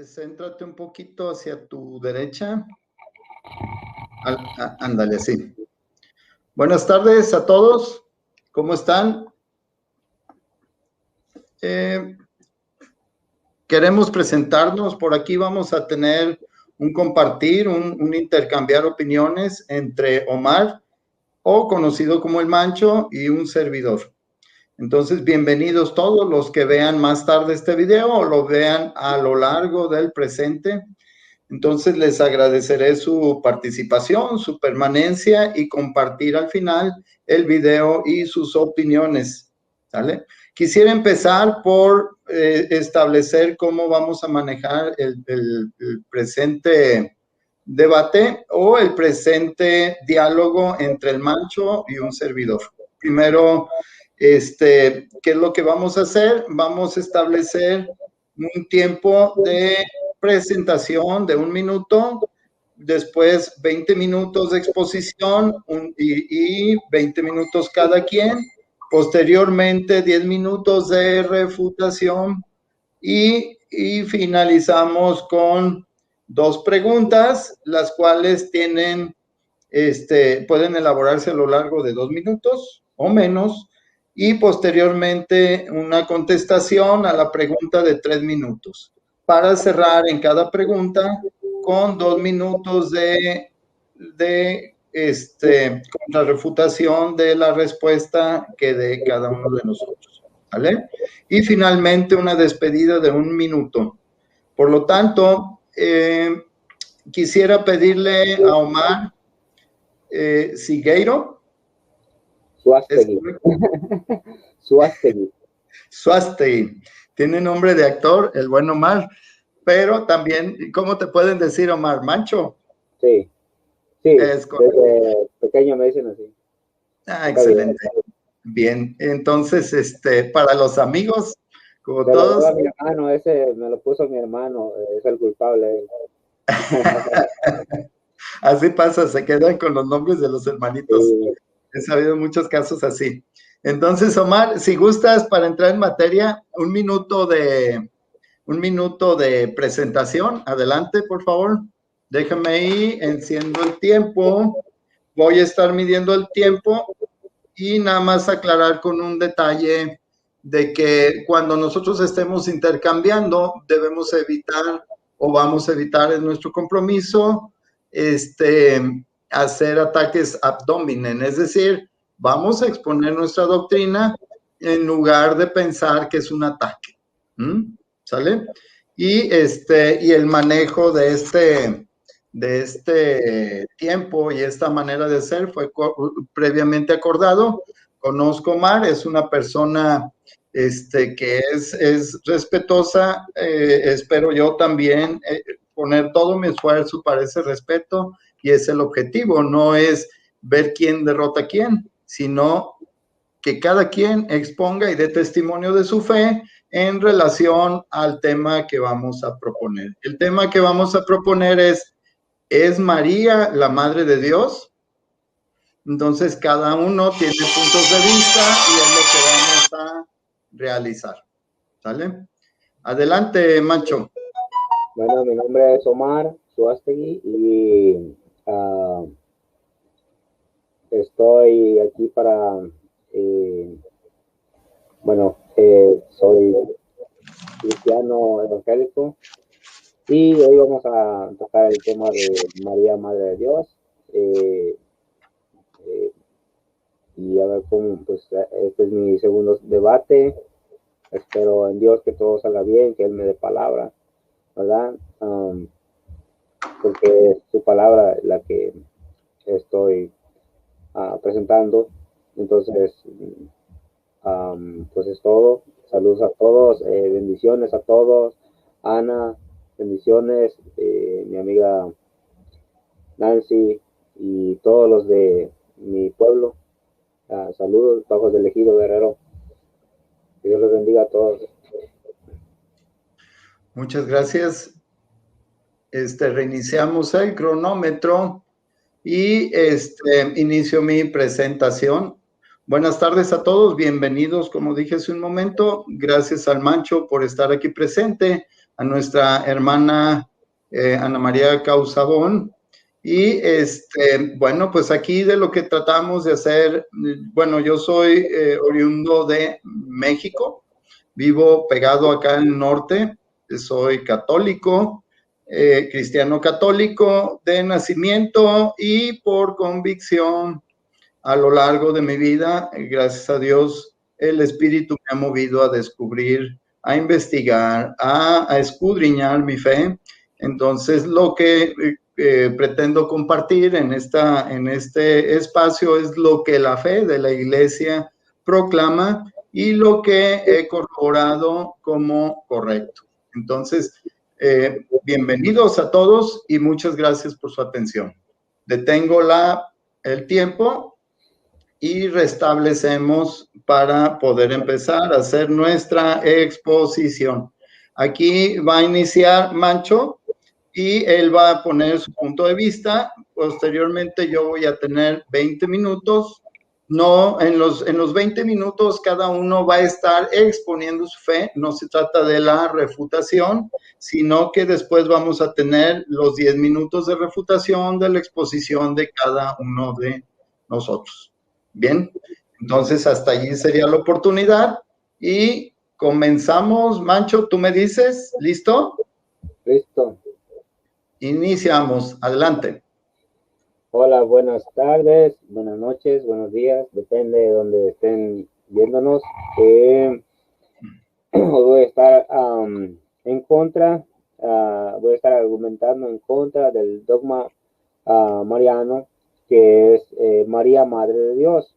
Céntrate un poquito hacia tu derecha. Ándale, así. Buenas tardes a todos. ¿Cómo están? Queremos presentarnos. Por aquí vamos a tener un compartir, un intercambiar opiniones entre Omar, o conocido como El Mancho, y un servidor. Entonces, bienvenidos todos los que vean más tarde este video o lo vean a lo largo del presente. Entonces, les agradeceré su participación, su permanencia y compartir al final el video y sus opiniones. ¿Sale? Quisiera empezar por establecer cómo vamos a manejar el presente debate o el presente diálogo entre El Mancho y un servidor. Primero, ¿qué es lo que vamos a hacer? Vamos a establecer un tiempo de presentación de 1 minuto, después 20 minutos de exposición y 20 minutos cada quien, posteriormente 10 minutos de refutación y finalizamos con 2 preguntas, las cuales pueden elaborarse a lo largo de 2 minutos o menos, y posteriormente una contestación a la pregunta de 3 minutos, para cerrar en cada pregunta con 2 minutos de contrarrefutación de la respuesta que dé cada uno de nosotros, ¿vale? Y finalmente una despedida de 1 minuto. Por lo tanto, quisiera pedirle a Omar Sigueiro. Suástegui. Tiene nombre de actor, el buen Omar, pero también, ¿cómo te pueden decir, Omar? ¿Mancho? Sí, desde pequeño me dicen así. Ah, excelente. Bien, entonces, para los amigos, como todos. Mi hermano, ese me lo puso mi hermano, es el culpable. Así pasa, se quedan con los nombres de los hermanitos. Sí. He sabido muchos casos así. Entonces, Omar, si gustas, para entrar en materia, 1 minuto de presentación. Adelante, por favor. Déjame ahí, enciendo el tiempo. Voy a estar midiendo el tiempo y nada más aclarar con un detalle de que cuando nosotros estemos intercambiando, debemos evitar o vamos a evitar en nuestro compromiso hacer ataques ad hominem, es decir, vamos a exponer nuestra doctrina en lugar de pensar que es un ataque. ¿Sale? Y el manejo de este tiempo y esta manera de ser fue previamente acordado. Conozco a Omar, es una persona que es respetuosa. Espero yo también poner todo mi esfuerzo para ese respeto, y es el objetivo, no es ver quién derrota a quién, sino que cada quien exponga y dé testimonio de su fe en relación al tema que vamos a proponer. El tema que vamos a proponer es ¿Es María la Madre de Dios? Entonces, cada uno tiene puntos de vista y es lo que vamos a realizar. ¿Sale? Adelante, Mancho. Bueno, mi nombre es Omar Suástegui y estoy aquí para, soy cristiano evangélico y hoy vamos a tocar el tema de María, Madre de Dios. Y a ver cómo, pues este es mi segundo debate. Espero en Dios que todo salga bien, que Él me dé palabra, ¿verdad? Porque es su palabra la que estoy presentando. Entonces, pues es todo. Saludos a todos, bendiciones a todos. Ana, bendiciones, mi amiga Nancy y todos los de mi pueblo. Saludos, Bajos del Ejido Guerrero. Que Dios los bendiga a todos. Muchas gracias. Reiniciamos el cronómetro y inicio mi presentación. Buenas tardes a todos, bienvenidos, como dije hace un momento. Gracias al Mancho por estar aquí presente, a nuestra hermana Ana María Causabón. Y bueno, pues aquí de lo que tratamos de hacer, bueno, yo soy oriundo de México, vivo pegado acá en el norte, soy católico, cristiano católico de nacimiento y por convicción a lo largo de mi vida, gracias a Dios, el Espíritu me ha movido a descubrir, a investigar, a escudriñar mi fe. Entonces, lo que pretendo compartir en este espacio es lo que la fe de la Iglesia proclama y lo que he corroborado como correcto. Entonces, bienvenidos a todos y muchas gracias por su atención. Detengo el tiempo y restablecemos para poder empezar a hacer nuestra exposición. Aquí va a iniciar Mancho y él va a poner su punto de vista. Posteriormente yo voy a tener 20 minutos. No, en los 20 minutos cada uno va a estar exponiendo su fe. No se trata de la refutación, sino que después vamos a tener los 10 minutos de refutación de la exposición de cada uno de nosotros. Bien, entonces hasta allí sería la oportunidad y comenzamos. Mancho, tú me dices, ¿listo? Listo. Iniciamos, adelante. Hola, buenas tardes, buenas noches, buenos días, depende de donde estén viéndonos. Voy a estar en contra, voy a estar argumentando en contra del dogma mariano, que es María, Madre de Dios.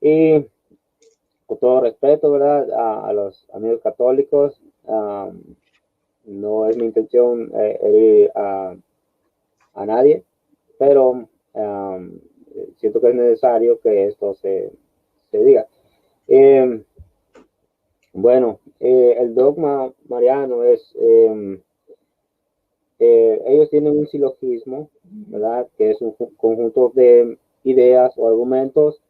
Y con todo respeto, ¿verdad? A los amigos católicos, no es mi intención herir a nadie, pero siento que es necesario que esto se diga. Bueno, el dogma mariano es, ellos tienen un silogismo, ¿verdad? Que es un conjunto de ideas o argumentos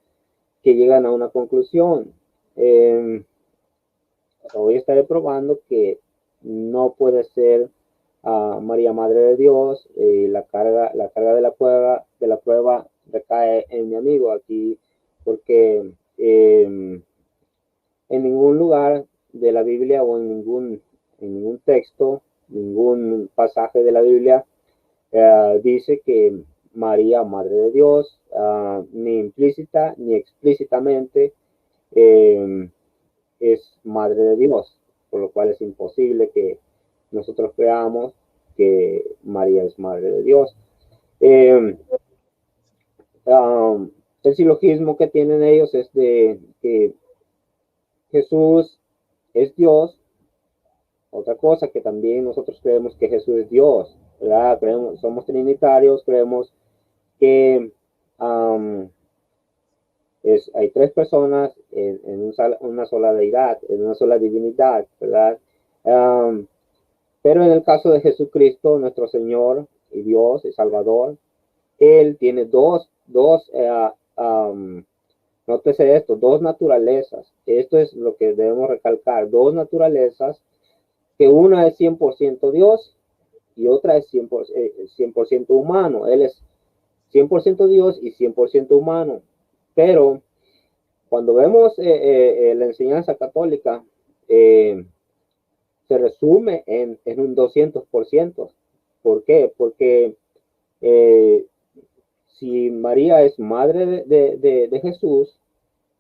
que llegan a una conclusión. Hoy estaré probando que no puede ser María, Madre de Dios. La carga de la prueba recae en mi amigo aquí, porque en ningún lugar de la Biblia o en ningún texto, ningún pasaje de la Biblia dice que María, Madre de Dios, ni implícita ni explícitamente es Madre de Dios, por lo cual es imposible que nosotros creamos que María es Madre de Dios. El silogismo que tienen ellos es de que Jesús es Dios. Otra cosa que también nosotros creemos que Jesús es Dios, ¿verdad? Somos trinitarios, creemos que hay tres personas en una sola deidad, en una sola divinidad, ¿verdad? Pero en el caso de Jesucristo, nuestro Señor, y Dios, el Salvador, Él tiene nótese esto, dos naturalezas. Esto es lo que debemos recalcar, dos naturalezas, que una es 100% Dios y otra es 100% humano. Él es 100% Dios y 100% humano. Pero cuando vemos la enseñanza católica, se resume en un 200%. ¿Por qué? Porque si María es madre de Jesús,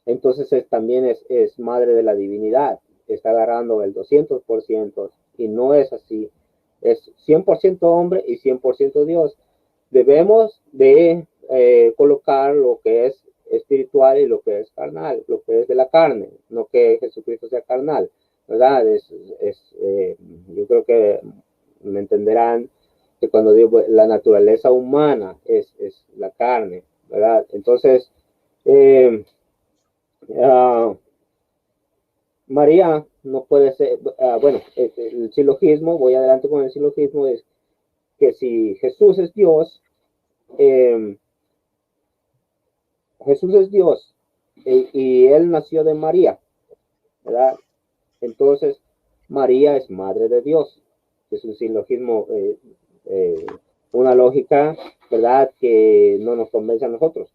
entonces también es madre de la divinidad. Está agarrando el 200% y no es así. Es 100% hombre y 100% Dios. Debemos de colocar lo que es espiritual y lo que es carnal, lo que es de la carne, no que Jesucristo sea carnal, ¿verdad? Yo creo que me entenderán que cuando digo la naturaleza humana es la carne, ¿verdad? Entonces, María no puede ser, bueno, el silogismo, voy adelante con el silogismo, es que si Jesús es Dios, eh, Jesús es Dios y él nació de María, ¿verdad? Entonces, María es madre de Dios. Es un silogismo, una lógica, ¿verdad? Que no nos convence a nosotros.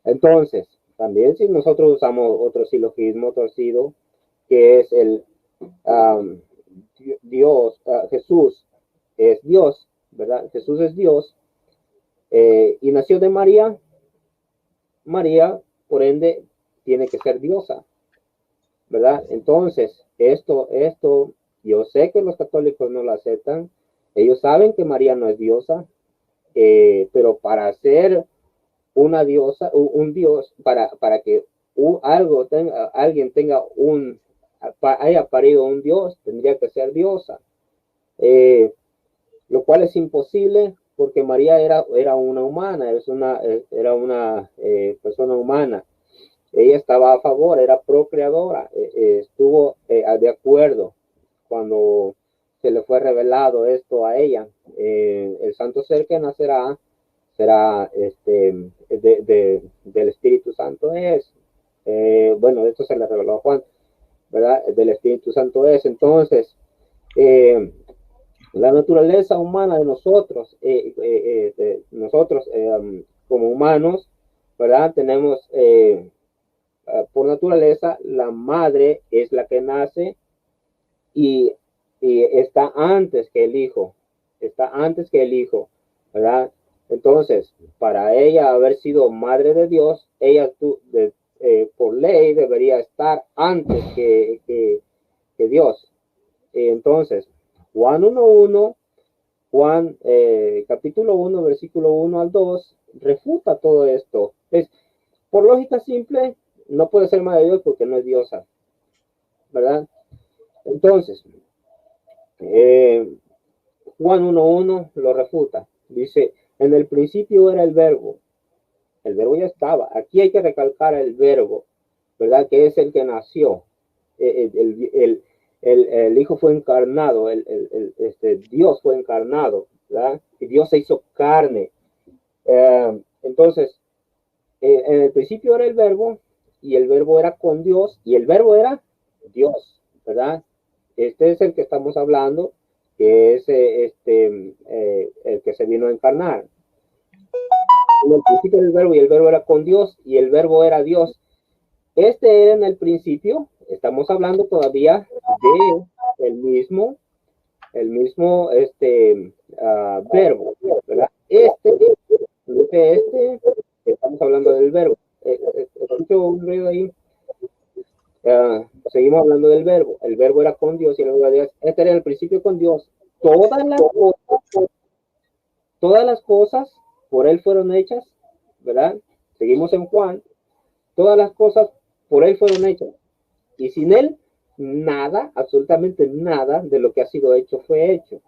Entonces, también si nosotros usamos otro silogismo torcido, que es el Dios, Jesús es Dios, ¿verdad? Jesús es Dios y nació de María. María, por ende, tiene que ser diosa, ¿verdad? Entonces, esto, yo sé que los católicos no lo aceptan. Ellos saben que María no es diosa, pero para ser una diosa, un dios, para que alguien tenga haya parido un dios, tendría que ser diosa, lo cual es imposible porque María era una humana, era una persona humana. Ella estaba a favor, era procreadora, estuvo de acuerdo cuando se le fue revelado esto a ella. El santo ser que nacerá será del Espíritu Santo es. Bueno, esto se le reveló a Juan, ¿verdad? Del Espíritu Santo es. Entonces, la naturaleza humana de nosotros, como humanos, ¿verdad? Tenemos, por naturaleza, la madre es la que nace y, y está antes que el hijo, ¿verdad? Entonces, para ella haber sido madre de Dios, ella por ley debería estar antes que Dios. Entonces, Juan 1.1, Juan capítulo 1, versículo 1 al 2, refuta todo esto. Por lógica simple, no puede ser madre de Dios porque no es diosa, ¿verdad? Entonces, Juan 1.1 lo refuta. Dice, en el principio era el verbo ya estaba. Aquí hay que recalcar el verbo, ¿verdad? Que es el que nació. El Hijo fue encarnado, Dios fue encarnado, ¿verdad? Y Dios se hizo carne. Entonces, en el principio era el verbo y el verbo era con Dios y el verbo era Dios, ¿verdad? Este es el que estamos hablando, que es el que se vino a encarnar. En el principio era el verbo y el verbo era con Dios y el verbo era Dios. Este era en el principio, estamos hablando todavía de el mismo verbo, ¿verdad? Estamos hablando del verbo. Escucho un ruido ahí. Seguimos hablando del verbo. El verbo era con Dios y el verbo era Dios. Este era el principio con Dios. Todas las cosas por él fueron hechas, ¿verdad? Seguimos en Juan. Todas las cosas por él fueron hechas. Y sin él, nada, absolutamente nada de lo que ha sido hecho fue hecho.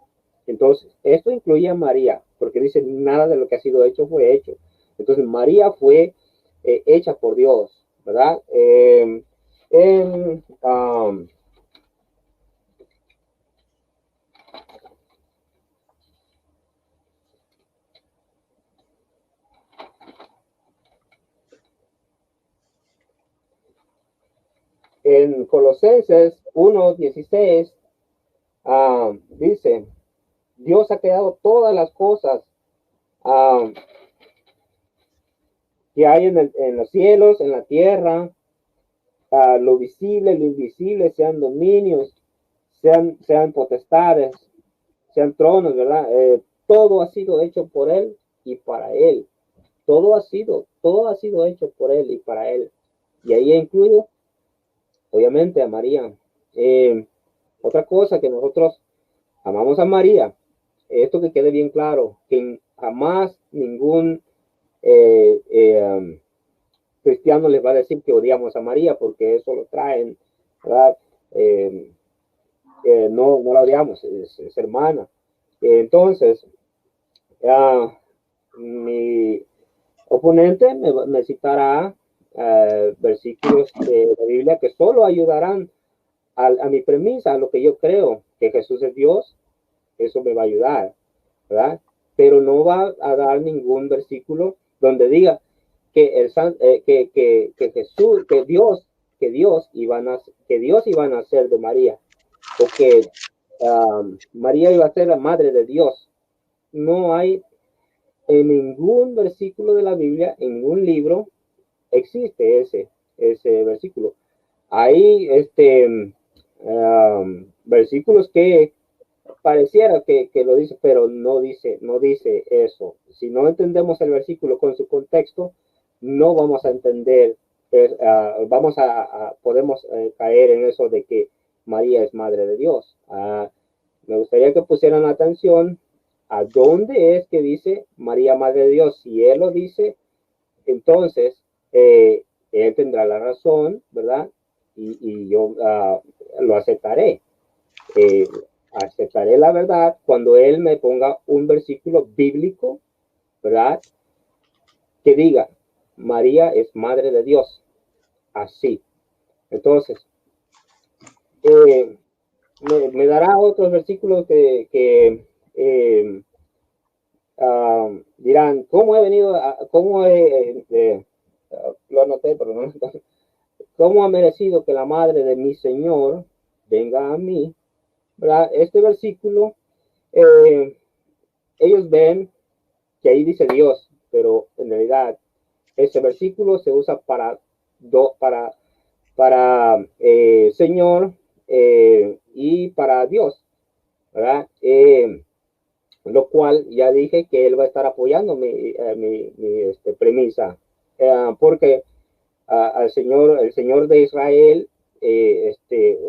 Entonces, esto incluye a María, porque dice, nada de lo que ha sido hecho fue hecho. Entonces, María fue hecha por Dios, ¿verdad? en Colosenses 1:16 dice, Dios ha creado todas las cosas que hay en los cielos, en la tierra, lo visible, lo invisible, sean dominios, sean potestades, sean tronos, ¿verdad? Todo ha sido hecho por Él y para Él. Todo ha sido hecho por Él y para Él. Y ahí incluye, obviamente, a María. Otra cosa que nosotros amamos a María, esto que quede bien claro, que jamás ningún cristiano les va a decir que odiamos a María, porque eso lo traen, ¿verdad? No la odiamos, es hermana. Entonces, mi oponente me citará versículos de la Biblia que solo ayudarán a mi premisa, a lo que yo creo, que Jesús es Dios. Eso me va a ayudar, ¿verdad? Pero no va a dar ningún versículo donde diga que Jesús, que Dios iba a nacer de María, o que María iba a ser la madre de Dios. No hay en ningún versículo de la Biblia, en ningún libro, existe ese versículo. Hay versículos que pareciera que lo dice, pero no dice eso. Si no entendemos el versículo con su contexto, no vamos a entender, podemos caer en eso de que María es madre de Dios. Me gustaría que pusieran atención a dónde es que dice María madre de Dios. Si él lo dice, entonces él tendrá la razón, ¿verdad? Y yo lo aceptaré. Aceptaré la verdad cuando él me ponga un versículo bíblico, ¿verdad? Que diga, María es madre de Dios. Así. Entonces, me dará otros versículos que dirán, ¿cómo he venido? Lo anoté, pero no. ¿Cómo ha merecido que la madre de mi Señor venga a mí? ¿Verdad? Este versículo, ellos ven que ahí dice Dios, pero en realidad ese versículo se usa para Señor y para Dios, ¿verdad? Lo cual ya dije que él va a estar apoyando mi premisa, porque el Señor de Israel,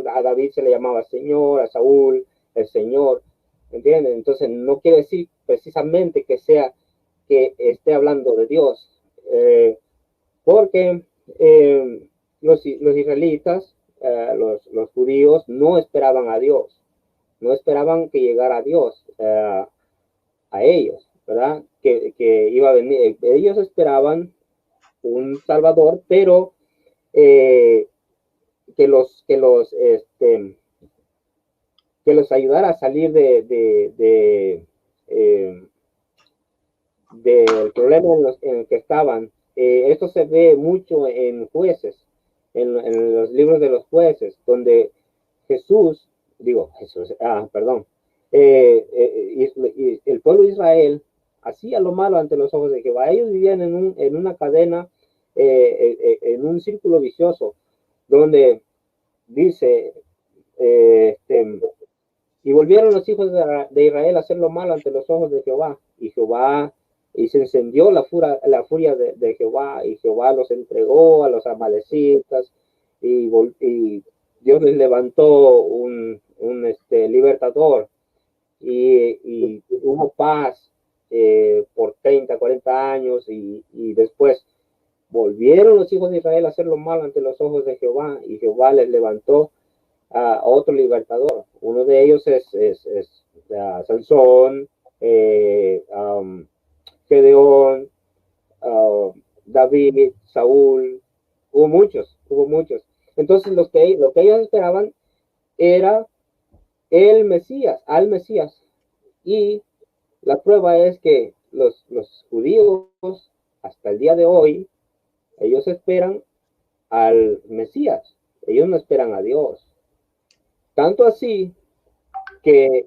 a David se le llamaba Señor, a Saúl el Señor, ¿entienden? Entonces no quiere decir precisamente que esté hablando de Dios, porque los israelitas, los judíos, no esperaban a Dios, no esperaban que llegara Dios a ellos, ¿verdad? Que iba a venir. Ellos esperaban un Salvador, pero que los ayudara a salir del problema en el que estaban. Esto se ve mucho en Jueces, en los libros de los Jueces, donde el pueblo de Israel hacía lo malo ante los ojos de Jehová. Ellos vivían en una cadena, en un círculo vicioso, donde dice, y volvieron los hijos de Israel a hacer lo malo ante los ojos de Jehová, y se encendió la furia de Jehová, y Jehová los entregó a los amalecitas, y Dios les levantó un libertador, y hubo paz por 30, 40 años, y después volvieron los hijos de Israel a hacer lo malo ante los ojos de Jehová, y Jehová les levantó a otro libertador. Uno de ellos es Sansón, Gedeón, David, Saúl. Hubo muchos. Entonces lo que ellos esperaban era al Mesías. Y la prueba es que los judíos, hasta el día de hoy, ellos esperan al Mesías, Ellos no esperan a Dios. Tanto así que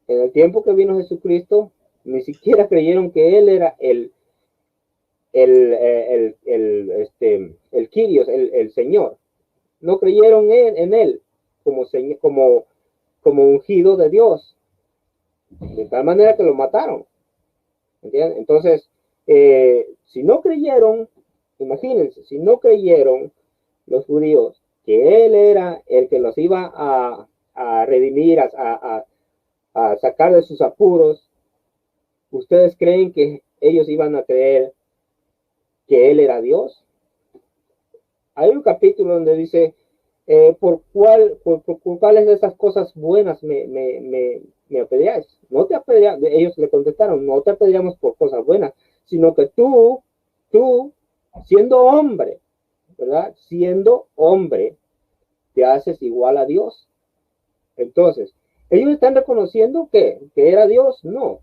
en el tiempo que vino Jesucristo, ni siquiera creyeron que Él era el Kyrios, el Señor. No creyeron en Él como ungido de Dios. De tal manera que lo mataron. ¿Entienden? Entonces, si no creyeron, imagínense, si no creyeron los judíos que Él era el que los iba a redimir, a sacar de sus apuros, ¿ustedes creen que ellos iban a creer que Él era Dios? Hay un capítulo donde dice, por cuáles de esas cosas buenas me apedreáis. No te apedreamos, ellos le contestaron, no te apedreamos por cosas buenas, sino que tú, siendo hombre, ¿verdad? Siendo hombre, te haces igual a Dios. Entonces, ¿ellos están reconociendo que era Dios? No.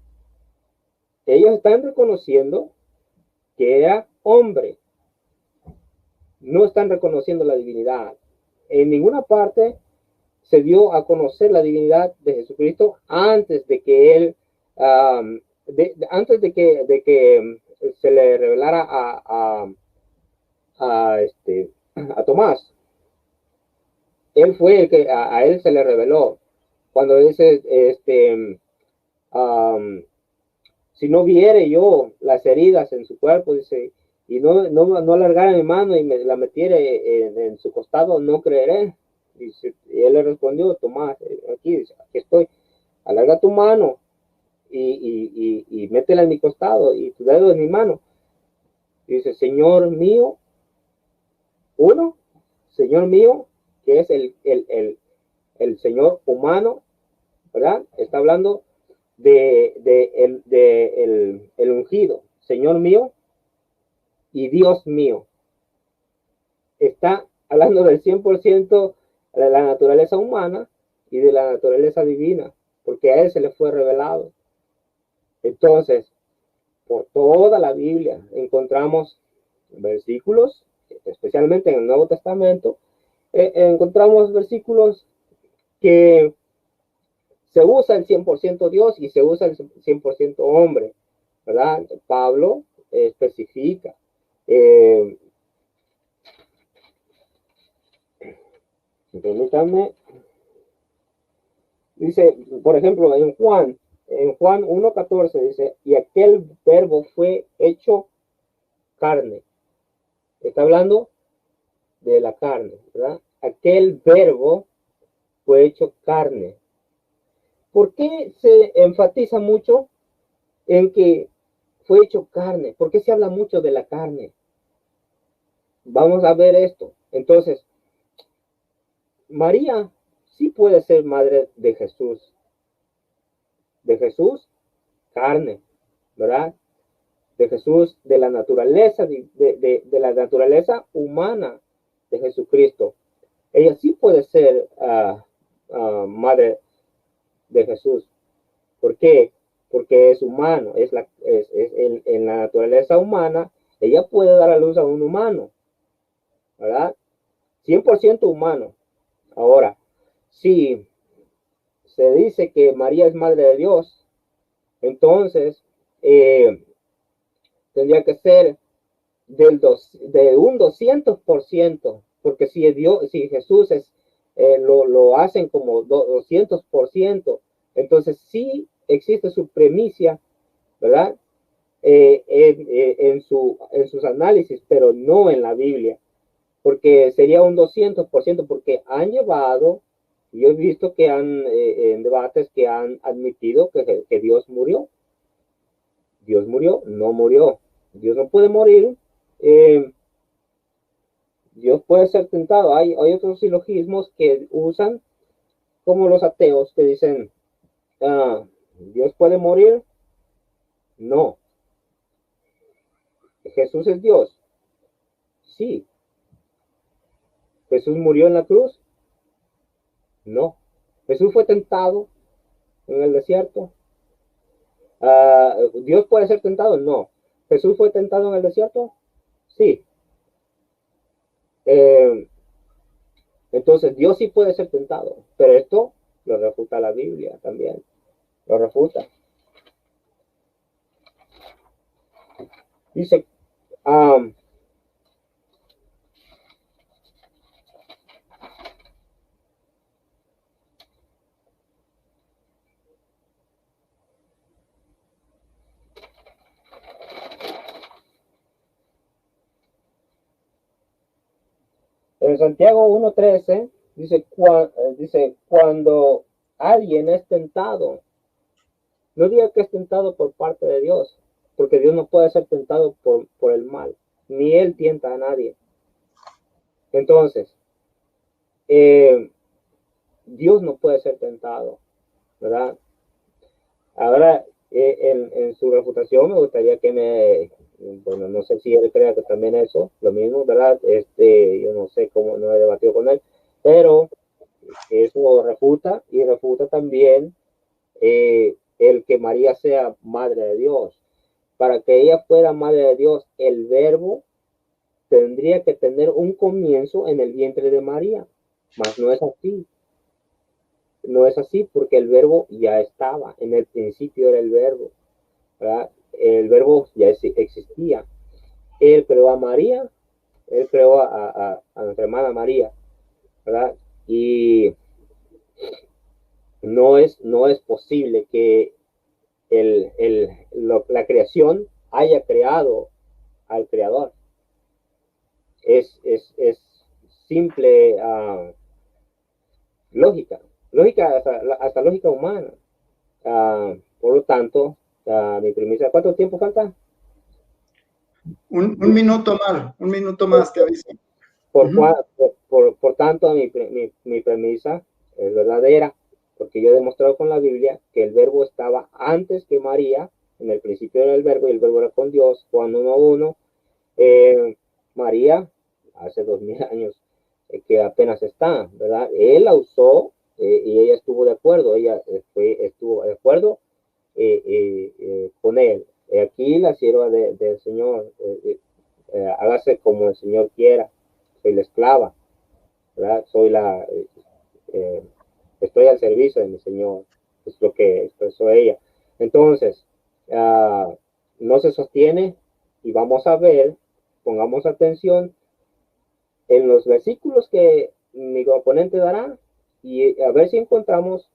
Ellos están reconociendo que era hombre. No están reconociendo la divinidad. En ninguna parte se dio a conocer la divinidad de Jesucristo antes de que él, antes de que se le revelara a Tomás. Él fue el que a él se le reveló. Cuando dice, si no viere yo las heridas en su cuerpo, dice, y no alargara mi mano y me la metiera en su costado, no creeré. Dice, y él le respondió, Tomás, aquí, dice, aquí estoy, alarga tu mano y métela en mi costado y tu dedo en mi mano. Dice, Señor mío, Señor mío, que es el Señor humano, ¿verdad? Está hablando el ungido, Señor mío y Dios mío. Está hablando del 100% de la naturaleza humana y de la naturaleza divina, porque a él se le fue revelado. Entonces, por toda la Biblia encontramos versículos, especialmente en el Nuevo Testamento, encontramos versículos que se usa el 100% Dios y se usa el 100% hombre, ¿verdad? Pablo especifica. Permítanme. Dice, por ejemplo, en Juan 1:14 dice, y aquel verbo fue hecho carne. Está hablando de la carne, ¿verdad? Aquel verbo fue hecho carne. ¿Por qué se enfatiza mucho en que fue hecho carne? ¿Por qué se habla mucho de la carne? Vamos a ver esto. Entonces, María sí puede ser madre de Jesús. De Jesús, carne, ¿verdad? De Jesús, de la naturaleza, de la naturaleza humana de Jesucristo. Ella sí puede ser madre de Jesús. ¿Por qué? Porque es humano, en la naturaleza humana, ella puede dar a luz a un humano, ¿verdad? 100% humano. Ahora, si se dice que María es madre de Dios, entonces tendría que ser de un 200%, porque si Jesús lo hacen como 200%, entonces sí existe su premisa, ¿verdad? En sus análisis, pero no en la Biblia, porque sería un 200%, porque han llevado, yo he visto que en debates que han admitido que Dios murió. Dios murió, no murió. Dios no puede morir. Dios puede ser tentado. Hay otros silogismos que usan, como los ateos, que dicen, ¿Dios puede morir? No. ¿Jesús es Dios? Sí. ¿Jesús murió en la cruz? No. ¿Jesús fue tentado en el desierto? ¿Dios puede ser tentado? No. ¿Jesús fue tentado en el desierto? Sí. Entonces, Dios sí puede ser tentado, pero esto lo refuta la Biblia también, lo refuta. Dice, en Santiago 1:13 dice, cuando alguien es tentado, no diga que es tentado por parte de Dios, porque Dios no puede ser tentado por el mal, ni Él tienta a nadie. Entonces, Dios no puede ser tentado, ¿verdad? Ahora, en su refutación me gustaría que bueno, no sé si él crea que también eso, lo mismo, ¿verdad? Yo no sé cómo, no he debatido con él, pero eso refuta y refuta también el que María sea madre de Dios. Para que ella fuera madre de Dios, el verbo tendría que tener un comienzo en el vientre de María, mas no es así. No es así porque el verbo ya estaba, en el principio era el verbo, ¿verdad? El verbo ya existía. Él creó a María, él creó a nuestra hermana María, ¿verdad? Y no es posible que la creación haya creado al creador. Es simple lógica, hasta lógica humana. Por lo tanto, mi premisa, ¿cuánto tiempo falta? Un minuto más, un minuto más, te aviso. Por tanto, mi premisa es verdadera, porque yo he demostrado con la Biblia que el verbo estaba antes que María, en el principio era el verbo y el verbo era con Dios, Juan 1:1. María, hace 2000 años, que apenas está, ¿verdad? Él la usó y ella estuvo de acuerdo, ella estuvo de acuerdo con él. Aquí la sierva del Señor, hágase como el Señor quiera, soy la esclava, ¿verdad? Estoy al servicio de mi Señor, es lo que expresó ella. Entonces, no se sostiene y vamos a ver, pongamos atención en los versículos que mi oponente dará y a ver si encontramos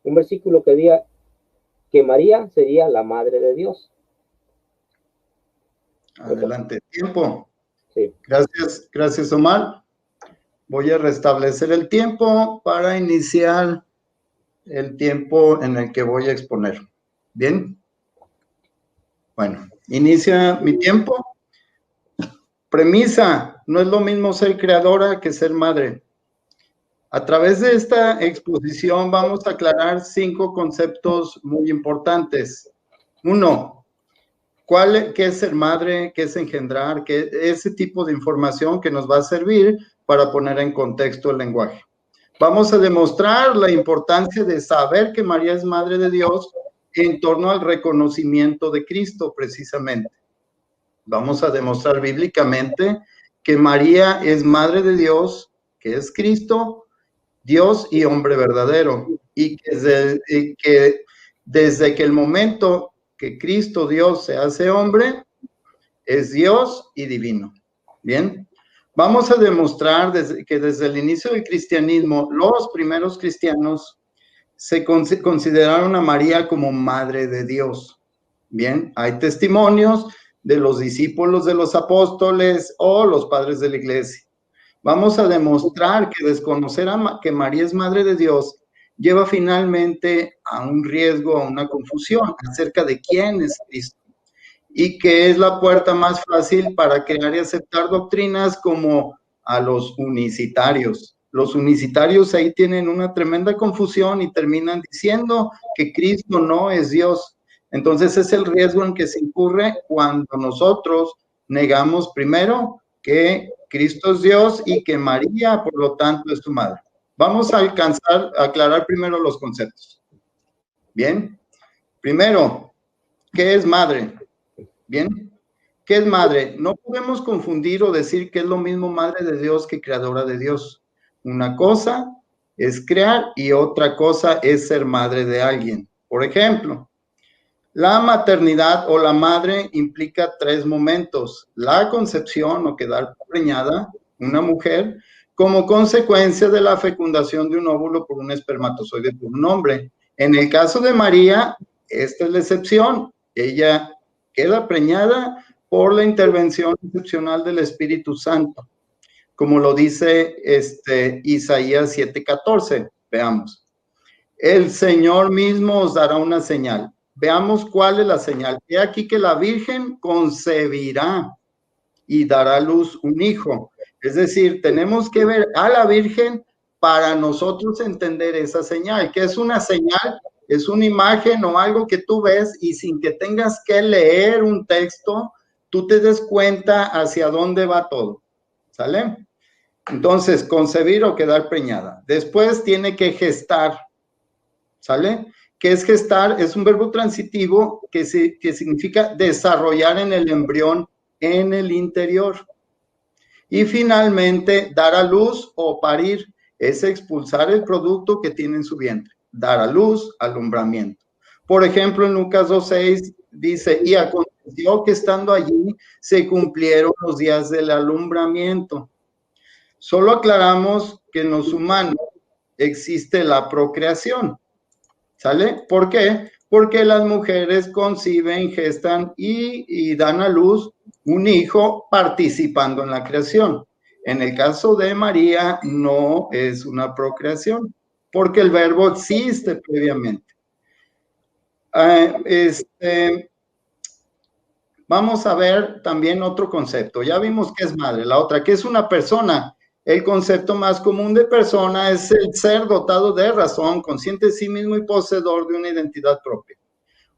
un versículo que diga que María sería la madre de Dios. Adelante, tiempo. Sí. Gracias, Omar. Voy a restablecer el tiempo para iniciar el tiempo en el que voy a exponer. ¿Bien? Bueno, inicia mi tiempo. Premisa, no es lo mismo ser creadora que ser madre. A través de esta exposición vamos a aclarar 5 conceptos muy importantes. 1, ¿qué es ser madre? ¿Qué es engendrar? ¿Qué ese tipo de información que nos va a servir para poner en contexto el lenguaje? Vamos a demostrar la importancia de saber que María es madre de Dios en torno al reconocimiento de Cristo, precisamente. Vamos a demostrar bíblicamente que María es madre de Dios, que es Cristo, Dios y hombre verdadero, y que desde que el momento que Cristo Dios se hace hombre, es Dios y divino. Bien, vamos a demostrar que desde el inicio del cristianismo, los primeros cristianos se consideraron a María como madre de Dios. Bien, hay testimonios de los discípulos de los apóstoles o los padres de la iglesia. Vamos a demostrar que desconocer que María es madre de Dios lleva finalmente a un riesgo, a una confusión acerca de quién es Cristo, y que es la puerta más fácil para crear y aceptar doctrinas como a los unicitarios. Los unicitarios ahí tienen una tremenda confusión y terminan diciendo que Cristo no es Dios. Entonces es el riesgo en que se incurre cuando nosotros negamos primero que Cristo es Dios y que María, por lo tanto, es su madre. Vamos a aclarar primero los conceptos. Bien, primero, ¿qué es madre? Bien, ¿qué es madre? No podemos confundir o decir que es lo mismo madre de Dios que creadora de Dios. Una cosa es crear y otra cosa es ser madre de alguien. Por ejemplo, la maternidad o la madre implica 3 momentos: la concepción o quedar preñada, una mujer, como consecuencia de la fecundación de un óvulo por un espermatozoide por un hombre. En el caso de María, esta es la excepción. Ella queda preñada por la intervención excepcional del Espíritu Santo, como lo dice Isaías 7:14. Veamos. El Señor mismo os dará una señal. Veamos cuál es la señal. He aquí que la Virgen concebirá y dará a luz un hijo. Es decir, tenemos que ver a la Virgen para nosotros entender esa señal. ¿Qué es una señal? Es una imagen o algo que tú ves y sin que tengas que leer un texto, tú te des cuenta hacia dónde va todo. ¿Sale? Entonces, concebir o quedar preñada. Después tiene que gestar. ¿Sale? ¿Qué es gestar? Es un verbo transitivo que significa desarrollar en el embrión en el interior. Y finalmente, dar a luz o parir es expulsar el producto que tiene en su vientre. Dar a luz, alumbramiento. Por ejemplo, en Lucas 2:6 dice, y aconteció que estando allí se cumplieron los días del alumbramiento. Solo aclaramos que en los humanos existe la procreación. ¿Sale? ¿Por qué? Porque las mujeres conciben, gestan y dan a luz un hijo participando en la creación. En el caso de María no es una procreación, porque el verbo existe previamente. Vamos a ver también otro concepto. Ya vimos que es madre. La otra, que es una persona. El concepto más común de persona es el ser dotado de razón, consciente de sí mismo y poseedor de una identidad propia.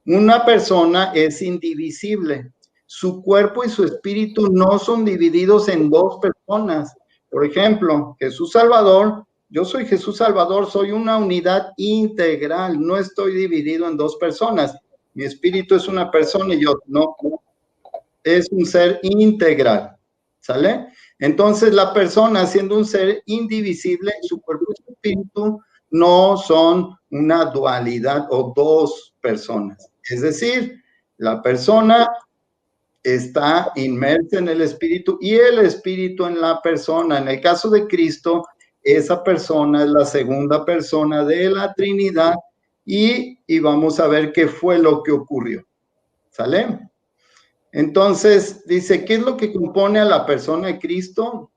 Una persona es indivisible. Su cuerpo y su espíritu no son divididos en 2 personas. Por ejemplo, Jesús Salvador, yo soy Jesús Salvador, soy una unidad integral, no estoy dividido en 2 personas. Mi espíritu es una persona y yo no, es un ser integral. ¿Sale? Entonces la persona, siendo un ser indivisible, su cuerpo y su espíritu no son una dualidad o 2 personas. Es decir, la persona está inmersa en el espíritu y el espíritu en la persona. En el caso de Cristo, esa persona es la segunda persona de la Trinidad y vamos a ver qué fue lo que ocurrió. ¿Sale? Entonces, dice, ¿qué es lo que compone a la persona de Cristo?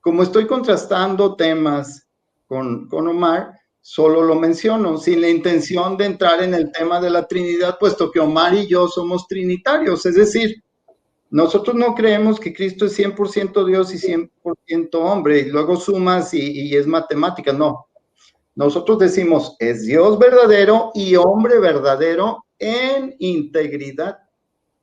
Como estoy contrastando temas con Omar, solo lo menciono, sin la intención de entrar en el tema de la Trinidad, puesto que Omar y yo somos trinitarios, es decir, nosotros no creemos que Cristo es 100% Dios y 100% hombre, y luego sumas y es matemática, no. Nosotros decimos, es Dios verdadero y hombre verdadero en integridad.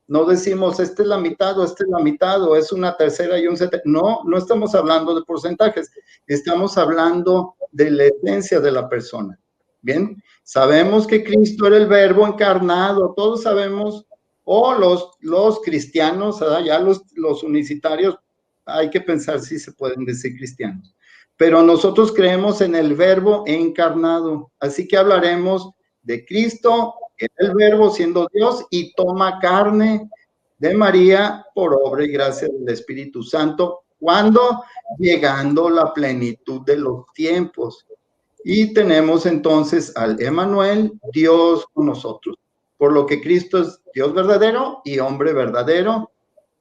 No decimos, esta es la mitad o esta es la mitad o es una tercera y un setenta. No, no estamos hablando de porcentajes, estamos hablando de la esencia de la persona. Bien, sabemos que Cristo era el verbo encarnado, todos sabemos, o los cristianos, ya los unicitarios, hay que pensar si se pueden decir cristianos, pero nosotros creemos en el verbo encarnado, así que hablaremos de Cristo, el verbo siendo Dios y toma carne de María por obra y gracia del Espíritu Santo, cuando llegando la plenitud de los tiempos. Y tenemos entonces al Emmanuel, Dios con nosotros, por lo que Cristo es Dios verdadero y hombre verdadero,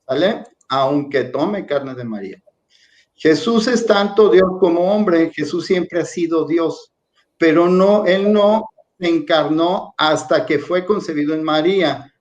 ¿vale? Aunque tome carne de María. Jesús es tanto Dios como hombre, Jesús siempre ha sido Dios, pero no, él no se encarnó hasta que fue concebido en María,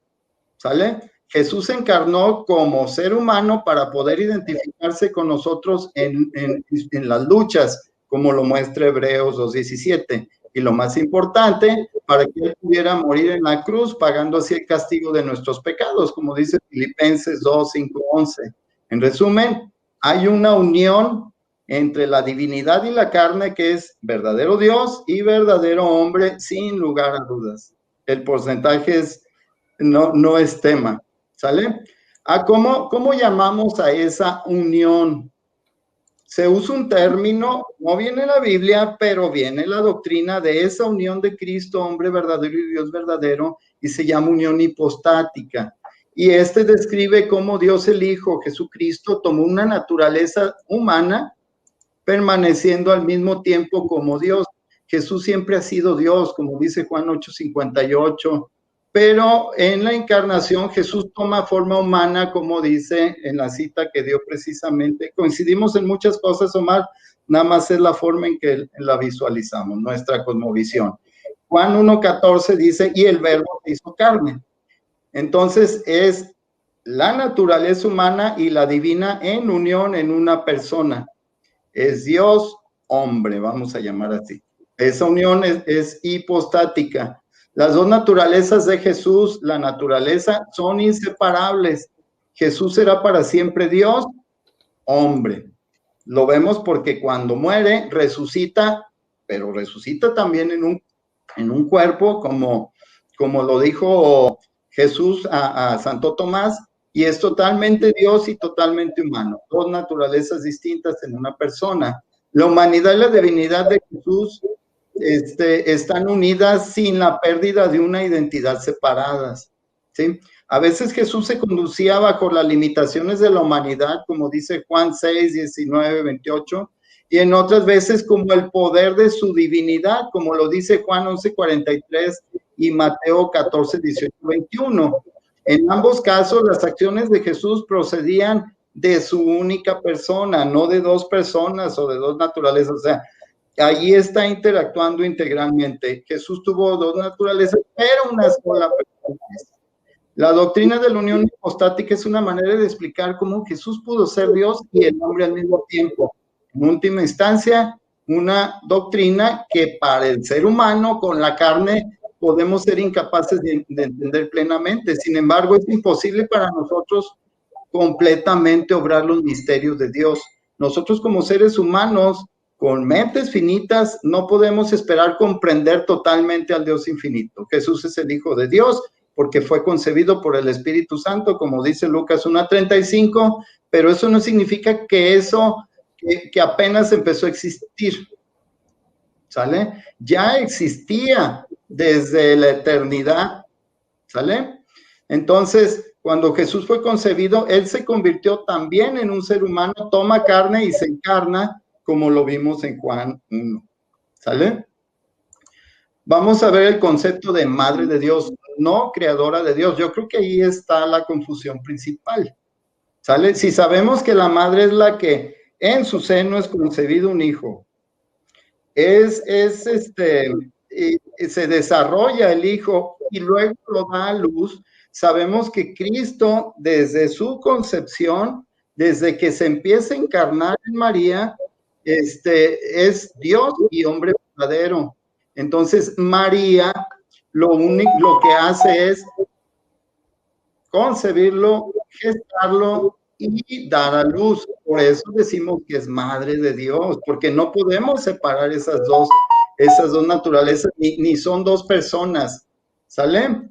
¿sale? Jesús se encarnó como ser humano para poder identificarse con nosotros en las luchas, como lo muestra Hebreos 2:17. Y lo más importante, para que él pudiera morir en la cruz, pagando así el castigo de nuestros pecados, como dice Filipenses 2:5-11. En resumen, hay una unión entre la divinidad y la carne que es verdadero Dios y verdadero hombre, sin lugar a dudas. El porcentaje no es tema, ¿sale? ¿Cómo llamamos a esa unión? se usa un término, no viene en la Biblia, pero viene la doctrina de esa unión de Cristo, hombre verdadero y Dios verdadero, y se llama unión hipostática. Y describe cómo Dios el Hijo, Jesucristo, tomó una naturaleza humana, permaneciendo al mismo tiempo como Dios. Jesús siempre ha sido Dios, como dice Juan 8:58, pero en la encarnación Jesús toma forma humana, como dice en la cita que dio precisamente. Coincidimos en muchas cosas, Omar, nada más es la forma en que la visualizamos, nuestra cosmovisión. Juan 1:14 dice, y el verbo se hizo carne. Entonces es la naturaleza humana y la divina en unión en una persona. Es Dios, hombre, vamos a llamar así. Esa unión es hipostática. Las dos naturalezas de Jesús, la naturaleza, son inseparables. Jesús será para siempre Dios, hombre. Lo vemos porque cuando muere, resucita, pero resucita también en un cuerpo, como lo dijo Jesús a Santo Tomás, y es totalmente Dios y totalmente humano. Dos naturalezas distintas en una persona. La humanidad y la divinidad de Jesús están unidas sin la pérdida de una identidad separadas, ¿sí? A veces Jesús se conducía bajo las limitaciones de la humanidad, como dice Juan 6, 19, 28, y en otras veces como el poder de su divinidad, como lo dice Juan 11, 43 y Mateo 14, 18, 21. En ambos casos, las acciones de Jesús procedían de su única persona, no de dos personas o de dos naturalezas. O sea, allí está interactuando integralmente. Jesús tuvo dos naturalezas, pero una sola persona. La doctrina de la unión hipostática es una manera de explicar cómo Jesús pudo ser Dios y el hombre al mismo tiempo. En última instancia, una doctrina que para el ser humano con la carne podemos ser incapaces de entender plenamente. Sin embargo, es imposible para nosotros completamente obrar los misterios de Dios. Nosotros como seres humanos, con mentes finitas, no podemos esperar comprender totalmente al Dios infinito. Jesús es el Hijo de Dios porque fue concebido por el Espíritu Santo, como dice Lucas 1:35, pero eso no significa que que apenas empezó a existir, ¿sale? Ya existía desde la eternidad, ¿sale? Entonces, cuando Jesús fue concebido, Él se convirtió también en un ser humano, toma carne y se encarna, como lo vimos en Juan 1, ¿sale? Vamos a ver el concepto de madre de Dios, no creadora de Dios. Yo creo que ahí está la confusión principal, ¿sale? Si sabemos que la madre es la que en su seno es concebido un hijo, se desarrolla el hijo y luego lo da a luz, sabemos que Cristo desde su concepción, desde que se empieza a encarnar en María, es Dios y hombre verdadero. Entonces María lo que hace es concebirlo, gestarlo y dar a luz. Por eso decimos que es madre de Dios, porque no podemos separar esas dos naturalezas, ni son dos personas, ¿sale?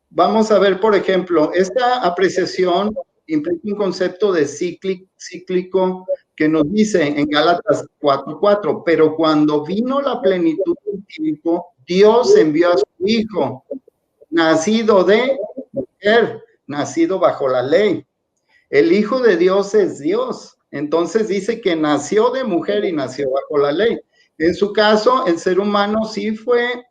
Vamos a ver, por ejemplo, esta apreciación implica un concepto de cíclico que nos dice en Gálatas 4:4, pero cuando vino la plenitud del tiempo, Dios envió a su Hijo, nacido de mujer, nacido bajo la ley. El Hijo de Dios es Dios. Entonces dice que nació de mujer y nació bajo la ley. En su caso, el ser humano sí fue,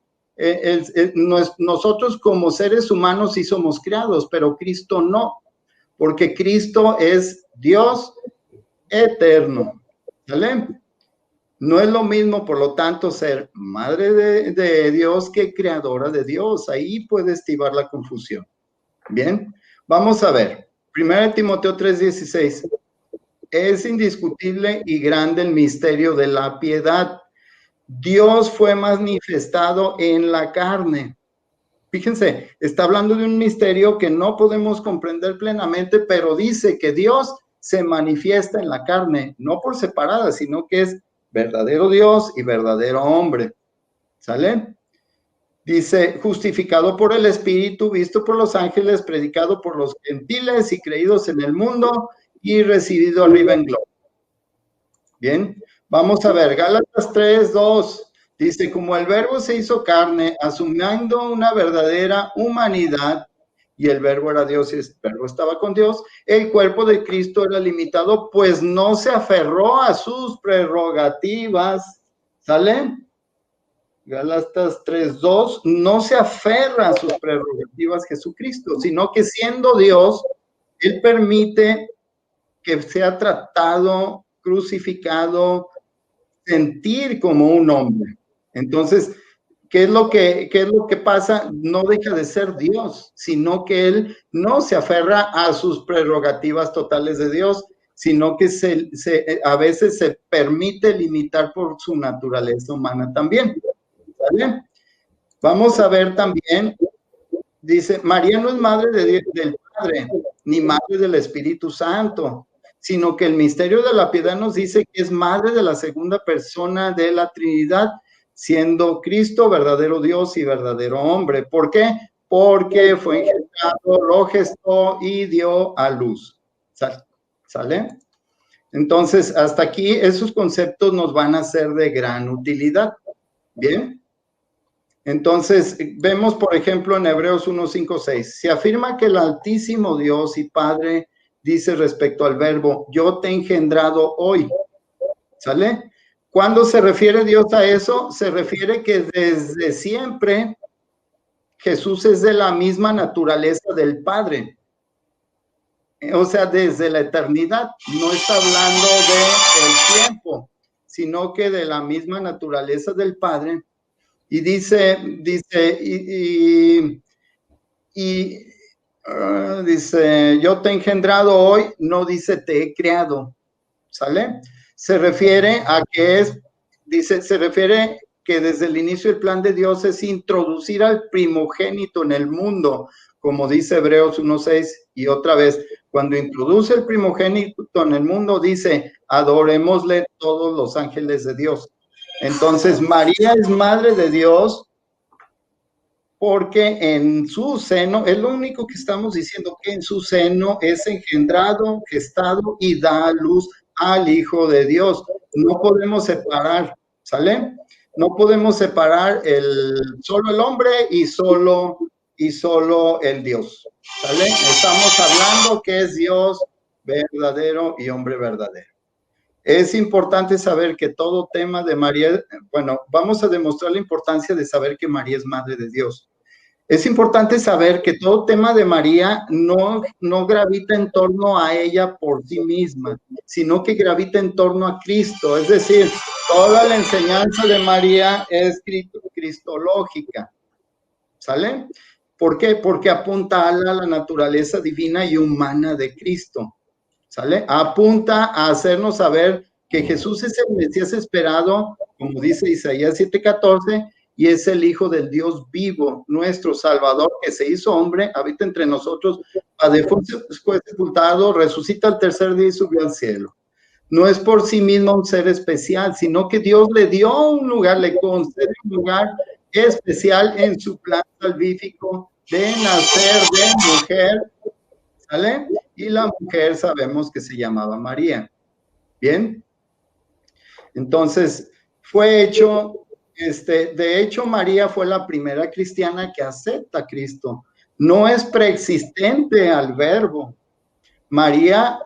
nosotros como seres humanos sí somos creados, pero Cristo no, porque Cristo es Dios eterno. ¿Vale? No es lo mismo, por lo tanto, ser madre de Dios que creadora de Dios. Ahí puede estivar la confusión. Bien, vamos a ver. 1 Timoteo 3:16. Es indiscutible y grande el misterio de la piedad. Dios fue manifestado en la carne. Fíjense, está hablando de un misterio que no podemos comprender plenamente, pero dice que Dios se manifiesta en la carne, no por separada, sino que es verdadero Dios y verdadero hombre. ¿Sale? Dice, justificado por el Espíritu, visto por los ángeles, predicado por los gentiles y creídos en el mundo y recibido arriba en gloria. Bien, vamos a ver, Gálatas 3:2. Dice, como el verbo se hizo carne, asumiendo una verdadera humanidad, y el verbo era Dios y el verbo estaba con Dios, el cuerpo de Cristo era limitado, pues no se aferró a sus prerrogativas. ¿Sale? Gálatas 3:2, no se aferra a sus prerrogativas Jesucristo, sino que siendo Dios, Él permite que sea tratado, crucificado, sentir como un hombre. Entonces, ¿qué es lo que pasa? No deja de ser Dios, sino que Él no se aferra a sus prerrogativas totales de Dios, sino que a veces se permite limitar por su naturaleza humana también. ¿Vale? Vamos a ver también, dice, María no es madre del Padre, ni madre del Espíritu Santo, sino que el misterio de la piedad nos dice que es madre de la segunda persona de la Trinidad, siendo Cristo verdadero Dios y verdadero hombre. ¿Por qué? Porque fue engendrado, lo gestó y dio a luz. ¿Sale? Entonces, hasta aquí esos conceptos nos van a ser de gran utilidad. ¿Bien? Entonces, vemos, por ejemplo, en Hebreos 1:5-6, se afirma que el Altísimo Dios y Padre dice respecto al verbo, yo te he engendrado hoy. ¿Sale? ¿Cuándo se refiere Dios a eso? Se refiere que desde siempre Jesús es de la misma naturaleza del Padre. O sea, desde la eternidad. No está hablando del tiempo, sino que de la misma naturaleza del Padre. Y dice, yo te he engendrado hoy, no dice te he creado, ¿sale? Se refiere a que se refiere que desde el inicio el plan de Dios es introducir al primogénito en el mundo, como dice Hebreos 1:6, y otra vez, cuando introduce el primogénito en el mundo, dice, adorémosle todos los ángeles de Dios. Entonces, María es madre de Dios porque en su seno, es lo único que estamos diciendo, que en su seno es engendrado, gestado y da a luz al Hijo de Dios. No podemos separar, ¿sale? No podemos separar solo el hombre y solo el Dios, ¿sale? Estamos hablando que es Dios verdadero y hombre verdadero. Es importante saber que todo tema de María, bueno, vamos a demostrar la importancia de saber que María es madre de Dios. Es importante saber que todo tema de María no gravita en torno a ella por sí misma, sino que gravita en torno a Cristo. Es decir, toda la enseñanza de María es cristológica. ¿Sale? ¿Por qué? Porque apunta a la naturaleza divina y humana de Cristo. ¿Sale? Apunta a hacernos saber que Jesús es el Mesías esperado, como dice Isaías 7:14, y es el Hijo del Dios vivo, nuestro Salvador, que se hizo hombre, habita entre nosotros, fue sepultado, resucita al tercer día y subió al cielo. No es por sí mismo un ser especial, sino que Dios le dio un lugar, le concede un lugar especial en su plan salvífico de nacer de mujer, ¿sale? Y la mujer sabemos que se llamaba María. ¿Bien? Entonces, fue hecho, de hecho, María fue la primera cristiana que acepta a Cristo. No es preexistente al verbo. María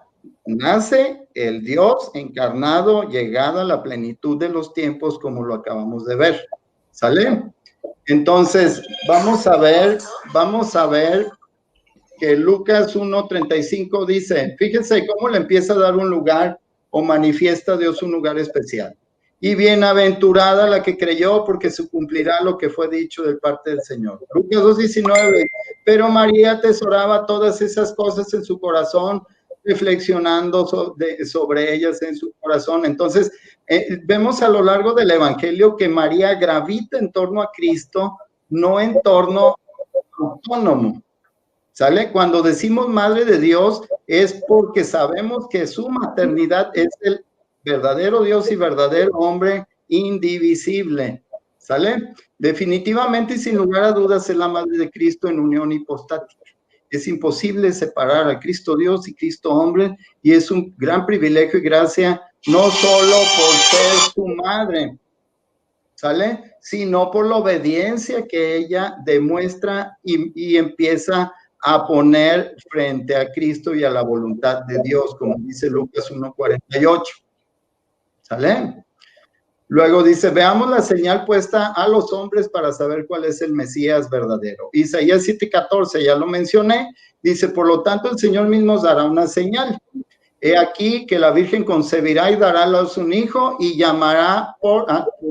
nace el Dios encarnado, llegada a la plenitud de los tiempos, como lo acabamos de ver. ¿Sale? Entonces, vamos a ver que Lucas 1:35 dice, fíjense cómo le empieza a dar un lugar o manifiesta a Dios un lugar especial. Y bienaventurada la que creyó, porque se cumplirá lo que fue dicho de parte del Señor. Lucas 2:19, pero María atesoraba todas esas cosas en su corazón, reflexionando sobre ellas en su corazón. Entonces, vemos a lo largo del Evangelio que María gravita en torno a Cristo, no en torno autónomo. ¿Sale? Cuando decimos madre de Dios es porque sabemos que su maternidad es el verdadero Dios y verdadero hombre indivisible. ¿Sale? Definitivamente y sin lugar a dudas es la madre de Cristo en unión hipostática. Es imposible separar a Cristo Dios y Cristo hombre, y es un gran privilegio y gracia no solo por ser su madre, ¿sale? Sino por la obediencia que ella demuestra y empieza a poner frente a Cristo y a la voluntad de Dios, como dice Lucas 1:48, ¿sale? Luego dice, veamos la señal puesta a los hombres para saber cuál es el Mesías verdadero. Isaías 7:14, ya lo mencioné, dice, por lo tanto el Señor mismo os dará una señal. He aquí que la Virgen concebirá y dará a luz un hijo y llamará por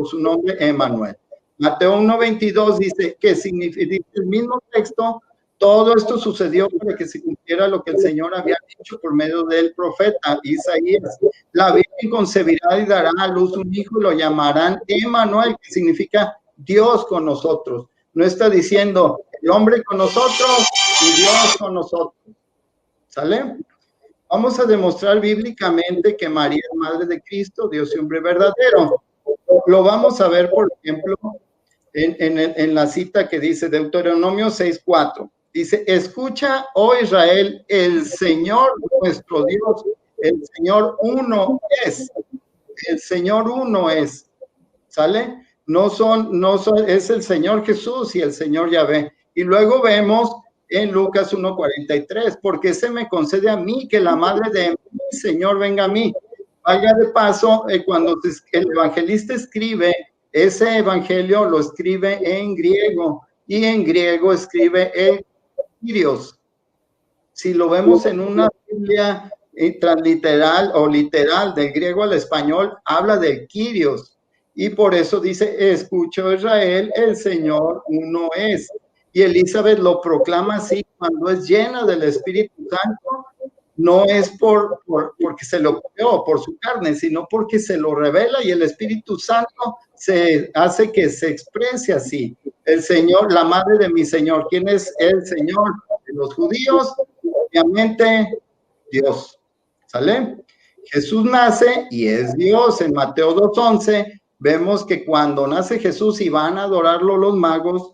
su nombre Emmanuel. Mateo 1:22 dice que significa, dice el mismo texto, todo esto sucedió para que se cumpliera lo que el Señor había dicho por medio del profeta Isaías. La Virgen concebirá y dará a luz un hijo y lo llamarán Emmanuel, que significa Dios con nosotros. No está diciendo el hombre con nosotros y Dios con nosotros. ¿Sale? Vamos a demostrar bíblicamente que María es madre de Cristo, Dios y hombre verdadero. Lo vamos a ver, por ejemplo, en la cita que dice Deuteronomio 6:4. Dice, escucha, oh Israel, el Señor nuestro Dios, el Señor uno es. El Señor uno es. ¿Sale? No son, es el Señor Jesús y el Señor Yahvé. Y luego vemos en Lucas 1:43, porque se me concede a mí que la madre de mi Señor venga a mí. Vaya de paso, cuando el evangelista escribe, ese evangelio lo escribe en griego, y en griego escribe el Kyrios. Si lo vemos en una Biblia transliteral o literal del griego al español, habla del Kyrios. Y por eso dice, escuchó Israel, el Señor uno es. Y Elizabeth lo proclama así cuando es llena del Espíritu Santo, no es porque se lo creó por su carne, sino porque se lo revela y el Espíritu Santo se hace que se exprese así. El Señor, la madre de mi Señor. ¿Quién es el Señor de los judíos? Obviamente, Dios. ¿Sale? Jesús nace y es Dios. En Mateo 2:11 vemos que cuando nace Jesús y van a adorarlo los magos,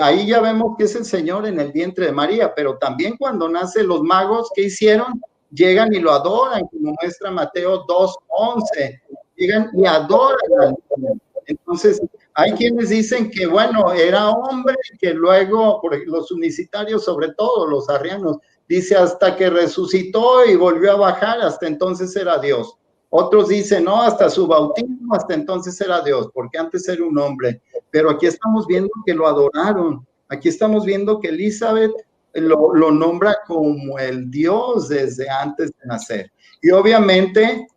ahí ya vemos que es el Señor en el vientre de María, pero también cuando nace los magos, ¿qué hicieron? Llegan y lo adoran, como muestra Mateo 2:11. Llegan y adoran al niño. Entonces, hay quienes dicen que, bueno, era hombre, que luego, por los unicitarios, sobre todo los arrianos, dice hasta que resucitó y volvió a bajar, hasta entonces era Dios. Otros dicen, no, hasta su bautismo, hasta entonces era Dios, porque antes era un hombre. Pero aquí estamos viendo que lo adoraron. Aquí estamos viendo que Elizabeth lo nombra como el Dios desde antes de nacer. Y obviamente,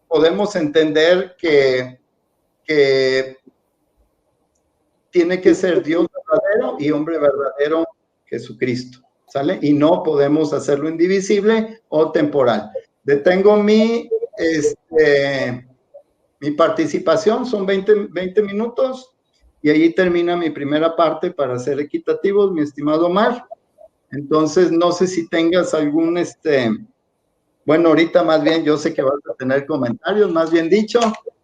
podemos entender que tiene que ser Dios verdadero y hombre verdadero, Jesucristo, ¿sale? Y no podemos hacerlo indivisible o temporal. Detengo mi participación, son 20 minutos, y ahí termina mi primera parte para ser equitativos, mi estimado Omar. Entonces, no sé si tengas algún, bueno, ahorita más bien yo sé que vas a tener comentarios, más bien dicho,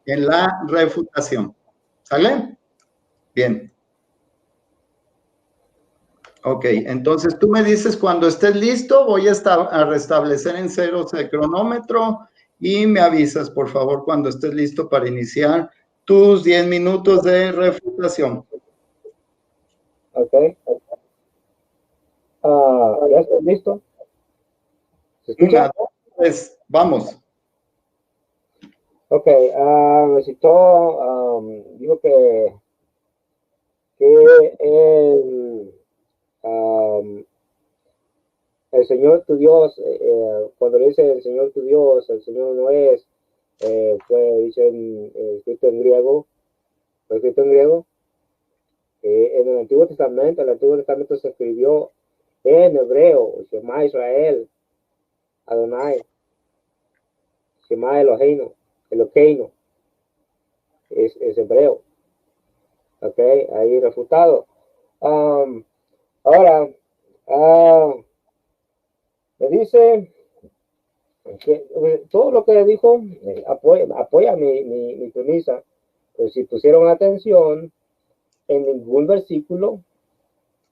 en la refutación. ¿Sale? Bien. Ok, entonces tú me dices cuando estés listo, voy a restablecer en ceros el cronómetro y me avisas, por favor, cuando estés listo para iniciar tus 10 minutos de refutación. Ok. ¿Ya estás listo? ¿Se escucha? Pues vamos. Ok, me citó, digo que el Señor tu Dios, cuando le dice el Señor tu Dios, el Señor no es, fue escrito en griego, en el Antiguo Testamento se escribió en hebreo, Shema Israel, Adonai, Shema Eloheinu, es hebreo. Ok, ahí refutado. Ahora, me dice que todo lo que dijo apoya mi premisa. Pero si pusieron atención, en ningún versículo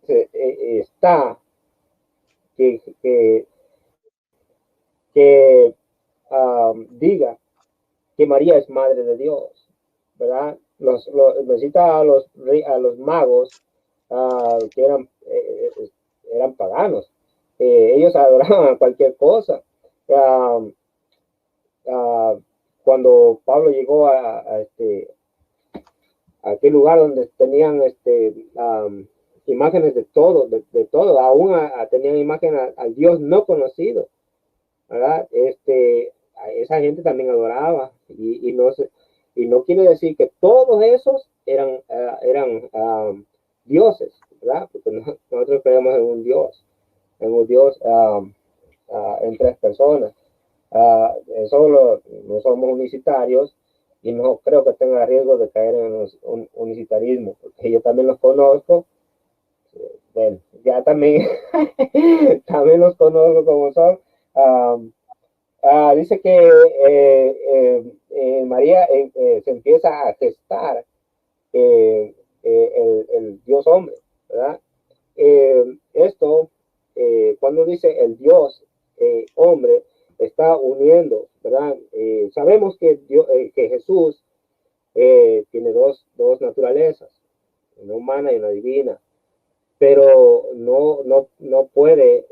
está que diga que María es madre de Dios, ¿verdad? Necesita a los magos que eran paganos. Ellos adoraban cualquier cosa. Uh, Cuando Pablo llegó a aquel lugar donde tenían imágenes de todo, aún tenían imágenes al Dios no conocido, ¿verdad? A esa gente también adoraba y no quiere decir que todos esos eran dioses, ¿verdad? Porque nosotros creemos en un Dios en tres personas. No somos unicitarios y no creo que tenga riesgo de caer en un unicitarismo, porque yo también los conozco. Bueno, ya también, también los conozco como son. Dice que María se empieza a gestar el Dios hombre, ¿verdad? Esto, cuando dice el Dios hombre, está uniendo, ¿verdad? Sabemos que Jesús tiene dos naturalezas, una humana y una divina, pero no puede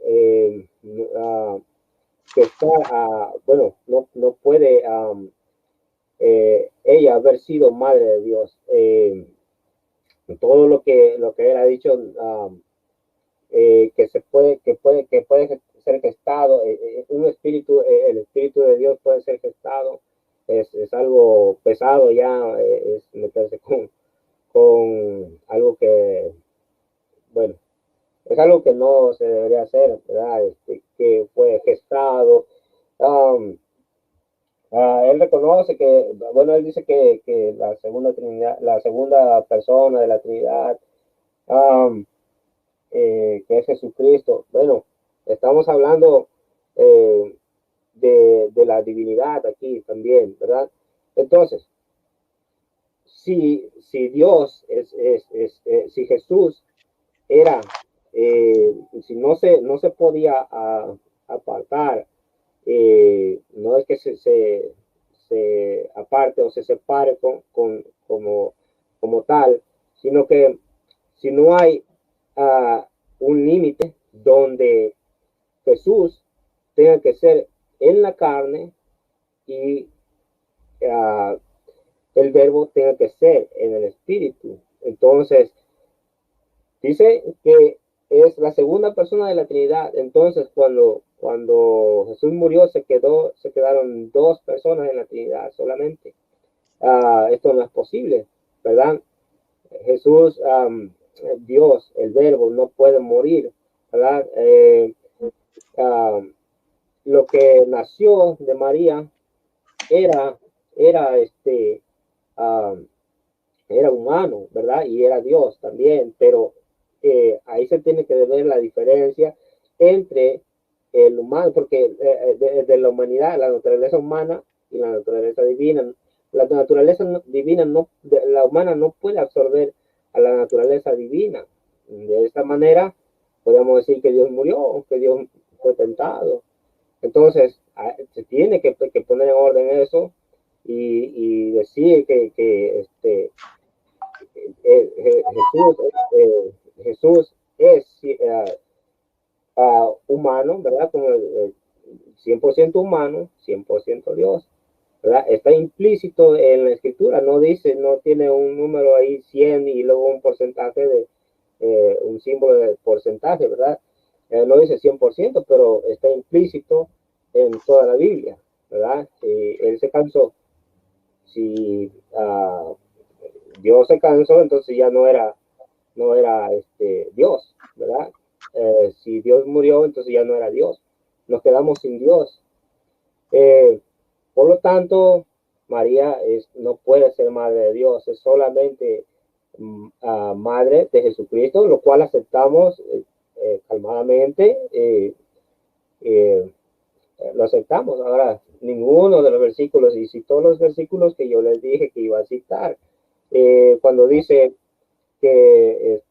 bueno, no puede ella haber sido madre de Dios. Todo lo que él ha dicho, que puede ser gestado, un espíritu, el espíritu de Dios puede ser gestado, es algo pesado ya, es meterse con algo que, bueno, es algo que no se debería hacer, ¿verdad? Que fue gestado. Um, Él reconoce que, bueno, él dice que la segunda Trinidad, la segunda persona de la Trinidad, um, que es Jesucristo. Bueno, estamos hablando de la divinidad aquí también, ¿verdad? Entonces, si Dios si Jesús era, si no se podía apartar, no es que se aparte o se separe como tal, sino que si no hay un límite donde Jesús tenga que ser en la carne y el verbo tenga que ser en el espíritu. Entonces, dice que es la segunda persona de la Trinidad. Entonces, cuando Jesús murió, se quedaron dos personas en la Trinidad solamente. Esto no es posible, ¿verdad? Jesús, Dios, el verbo, no puede morir, ¿verdad? Lo que nació de María era, era era humano, ¿verdad? Y era Dios también, pero ahí se tiene que ver la diferencia entre el humano, porque de la humanidad, la naturaleza humana y la naturaleza divina, la naturaleza divina la humana no puede absorber a la naturaleza divina. De esta manera, podemos decir que Dios murió, que Dios fue tentado. Entonces, se tiene que poner en orden eso y decir que Jesús es humano, ¿verdad? Como 100% humano, 100% Dios, ¿verdad? Está implícito en la escritura, no dice, no tiene un número ahí 100 y luego un porcentaje un símbolo de porcentaje, ¿verdad? No dice 100%, pero está implícito en toda la Biblia, ¿verdad? Él se cansó. Si Dios se cansó, entonces ya no era Dios, ¿verdad? Si Dios murió, entonces ya no era Dios. Nos quedamos sin Dios. Por lo tanto, María no puede ser madre de Dios, es solamente madre de Jesucristo, lo cual aceptamos calmadamente. Lo aceptamos. Ahora, ninguno de los versículos, y citó los versículos que yo les dije que iba a citar, cuando dice que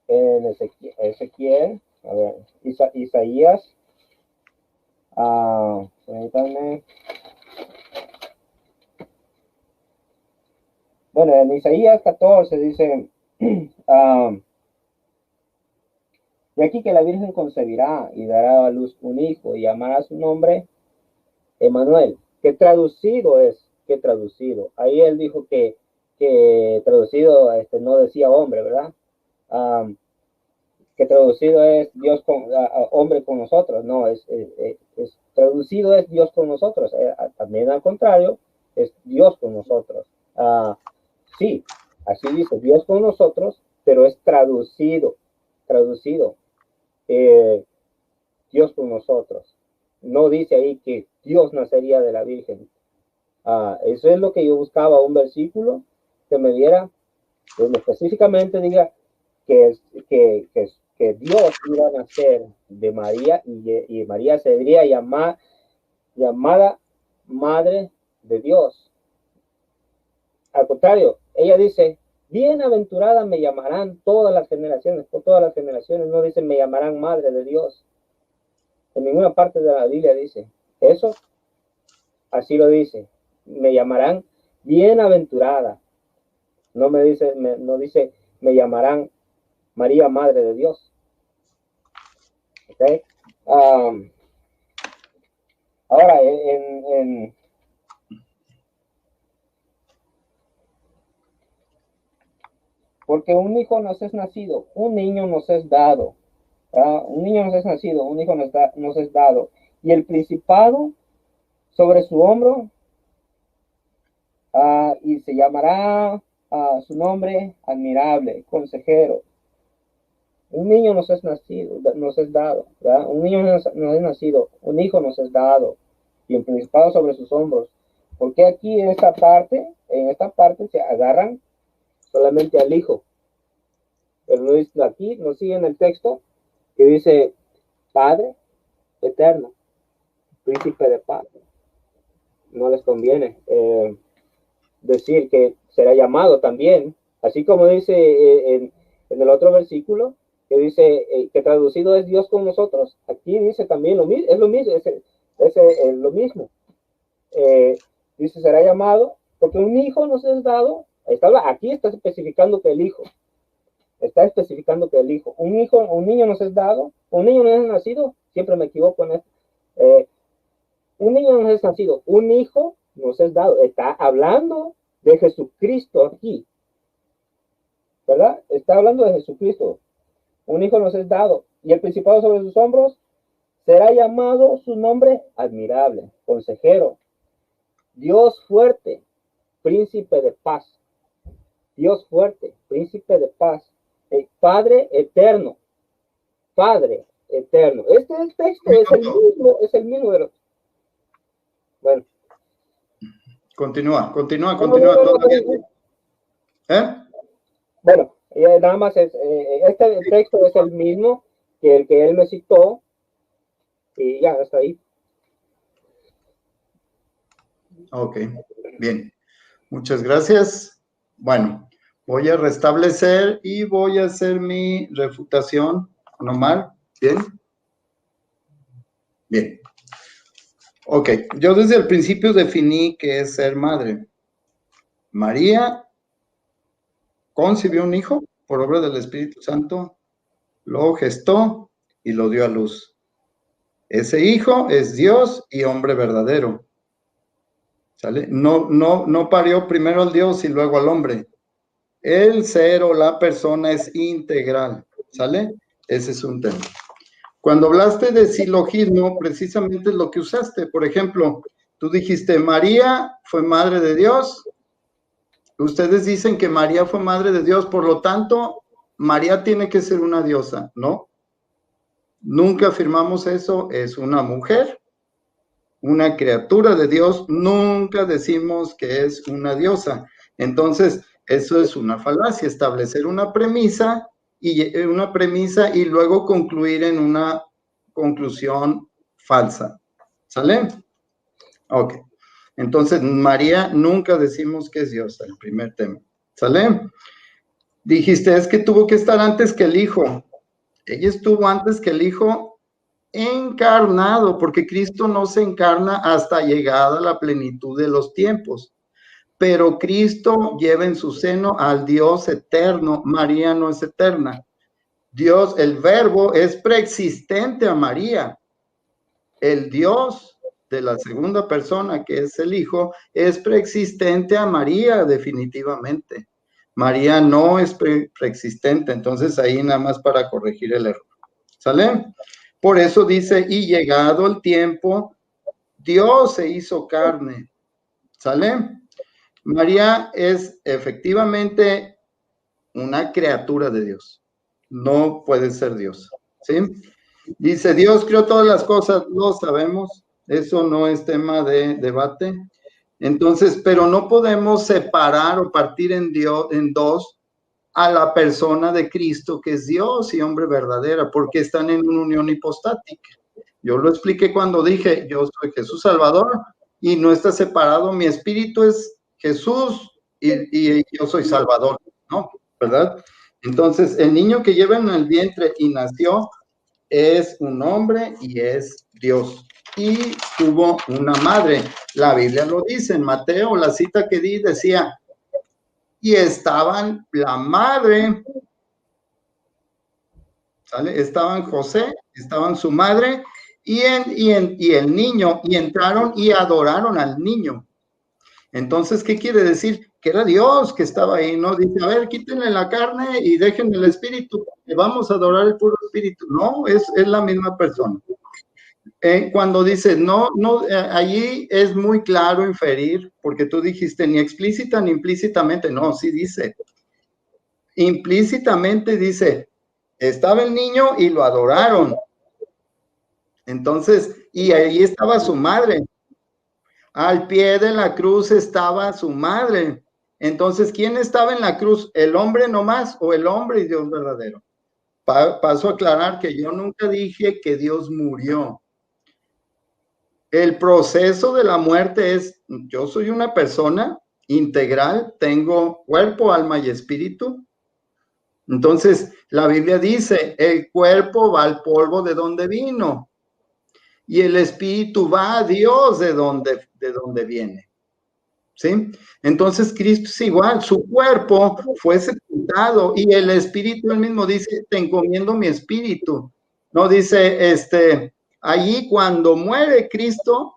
en Ezequiel, a ver, Isaías Permítanme. Bueno, en Isaías 14 dice, y aquí que la Virgen concebirá y dará a luz un hijo y llamará su nombre Emanuel, que traducido es, que traducido. Ahí él dijo que traducido no decía hombre, ¿verdad? Que traducido es Dios con hombre con nosotros, no, es traducido es Dios con nosotros, también al contrario, es Dios con nosotros. Sí, así dice, Dios con nosotros, pero es traducido, Dios con nosotros. No dice ahí que Dios nacería de la Virgen. Eso es lo que yo buscaba, un versículo que me diera, donde específicamente diga que Dios iba a nacer de María y María sería llamada Madre de Dios. Al contrario, ella dice, bienaventurada me llamarán todas las generaciones, por todas las generaciones, no dice me llamarán Madre de Dios. En ninguna parte de la Biblia dice eso, así lo dice, me llamarán bienaventurada. No dice me llamarán María, Madre de Dios. ¿Okay? Ahora, porque un hijo nos es nacido, un niño nos es dado. Un niño nos es nacido, un hijo nos es dado. Y el principado sobre su hombro, y se llamará su nombre admirable, consejero. Un niño nos es nacido, nos es dado, ¿verdad? Un niño nos es nacido, un hijo nos es dado, y el principado sobre sus hombros. Porque aquí en esta parte se agarran solamente al hijo. Pero aquí nos sigue en el texto que dice Padre eterno, príncipe de paz. No les conviene decir que será llamado también, así como dice en el otro versículo, que dice que traducido es Dios con nosotros. Aquí dice también lo mismo, es lo mismo, es lo mismo. Dice será llamado, porque un hijo nos es dado. Aquí está especificando que el hijo. Está especificando que el hijo. Un niño nos es dado, un niño no es nacido, siempre me equivoco en esto. Un niño no es nacido, un hijo nos es dado. Está hablando de Jesucristo aquí, ¿verdad? Está hablando de Jesucristo. Un hijo nos es dado, y el principado sobre sus hombros será llamado su nombre admirable, consejero, Dios fuerte, príncipe de paz. Dios fuerte, príncipe de paz, el Padre eterno. Padre eterno. Este texto es el mismo de los... Bueno. Continúa. Bueno, nada más este texto es el mismo que el que él me citó, y ya está ahí. Ok, bien. Muchas gracias. Bueno, voy a restablecer y voy a hacer mi refutación. Omar, ¿bien? Bien. Ok, yo desde el principio definí qué es ser madre. María concibió un hijo por obra del Espíritu Santo, lo gestó y lo dio a luz. Ese hijo es Dios y hombre verdadero. ¿Sale? No parió primero al Dios y luego al hombre. El ser o la persona es integral. ¿Sale? Ese es un tema. Cuando hablaste de silogismo, precisamente es lo que usaste. Por ejemplo, tú dijiste, María fue madre de Dios. Ustedes dicen que María fue madre de Dios, por lo tanto, María tiene que ser una diosa, ¿no? Nunca afirmamos eso, es una mujer, una criatura de Dios, nunca decimos que es una diosa. Entonces, eso es una falacia, establecer una premisa y luego concluir en una conclusión falsa. ¿Sale? Ok. Entonces, María nunca decimos que es diosa, el primer tema. ¿Sale? Dijiste, es que tuvo que estar antes que el hijo. Ella estuvo antes que el hijo encarnado, porque Cristo no se encarna hasta llegada la plenitud de los tiempos. Pero Cristo lleva en su seno al Dios eterno. María no es eterna. Dios, el verbo, es preexistente a María. El Dios de la segunda persona, que es el Hijo, es preexistente a María, definitivamente. María no es preexistente, entonces ahí nada más para corregir el error. ¿Sale? Por eso dice, y llegado el tiempo, Dios se hizo carne. ¿Sale? María es efectivamente una criatura de Dios. No puede ser Dios. ¿Sí? Dice, Dios creó todas las cosas, lo sabemos. Eso no es tema de debate. Entonces, pero no podemos separar o partir en Dios en dos a la persona de Cristo, que es Dios y hombre verdadera, porque están en una unión hipostática. Yo lo expliqué cuando dije, yo soy Jesús Salvador y no está separado, mi espíritu es Jesús y yo soy Salvador, ¿no? ¿Verdad? Entonces, el niño que lleva en el vientre y nació es un hombre y es Dios. Y tuvo una madre. La Biblia lo dice en Mateo, la cita que di decía, y estaban la madre, ¿sale? Estaban José, estaban su madre y el niño, y entraron y adoraron al niño. Entonces, ¿qué quiere decir? Que era Dios que estaba ahí, ¿no? Dice, a ver, quítenle la carne y dejen el espíritu, que vamos a adorar el puro espíritu. No, es la misma persona. Cuando dice, no, allí es muy claro inferir, porque tú dijiste ni explícita ni implícitamente, no, sí dice, implícitamente dice, estaba el niño y lo adoraron. Entonces, y ahí estaba su madre. Al pie de la cruz estaba su madre. Entonces, ¿quién estaba en la cruz? ¿El hombre nomás o el hombre y Dios verdadero? Paso a aclarar que yo nunca dije que Dios murió. El proceso de la muerte es, yo soy una persona integral, tengo cuerpo, alma y espíritu. Entonces, la Biblia dice, el cuerpo va al polvo de donde vino y el espíritu va a Dios de donde viene. ¿Sí? Entonces, Cristo es igual, su cuerpo fue sepultado y el espíritu, él mismo dice, te encomiendo mi espíritu. No dice, allí cuando muere Cristo,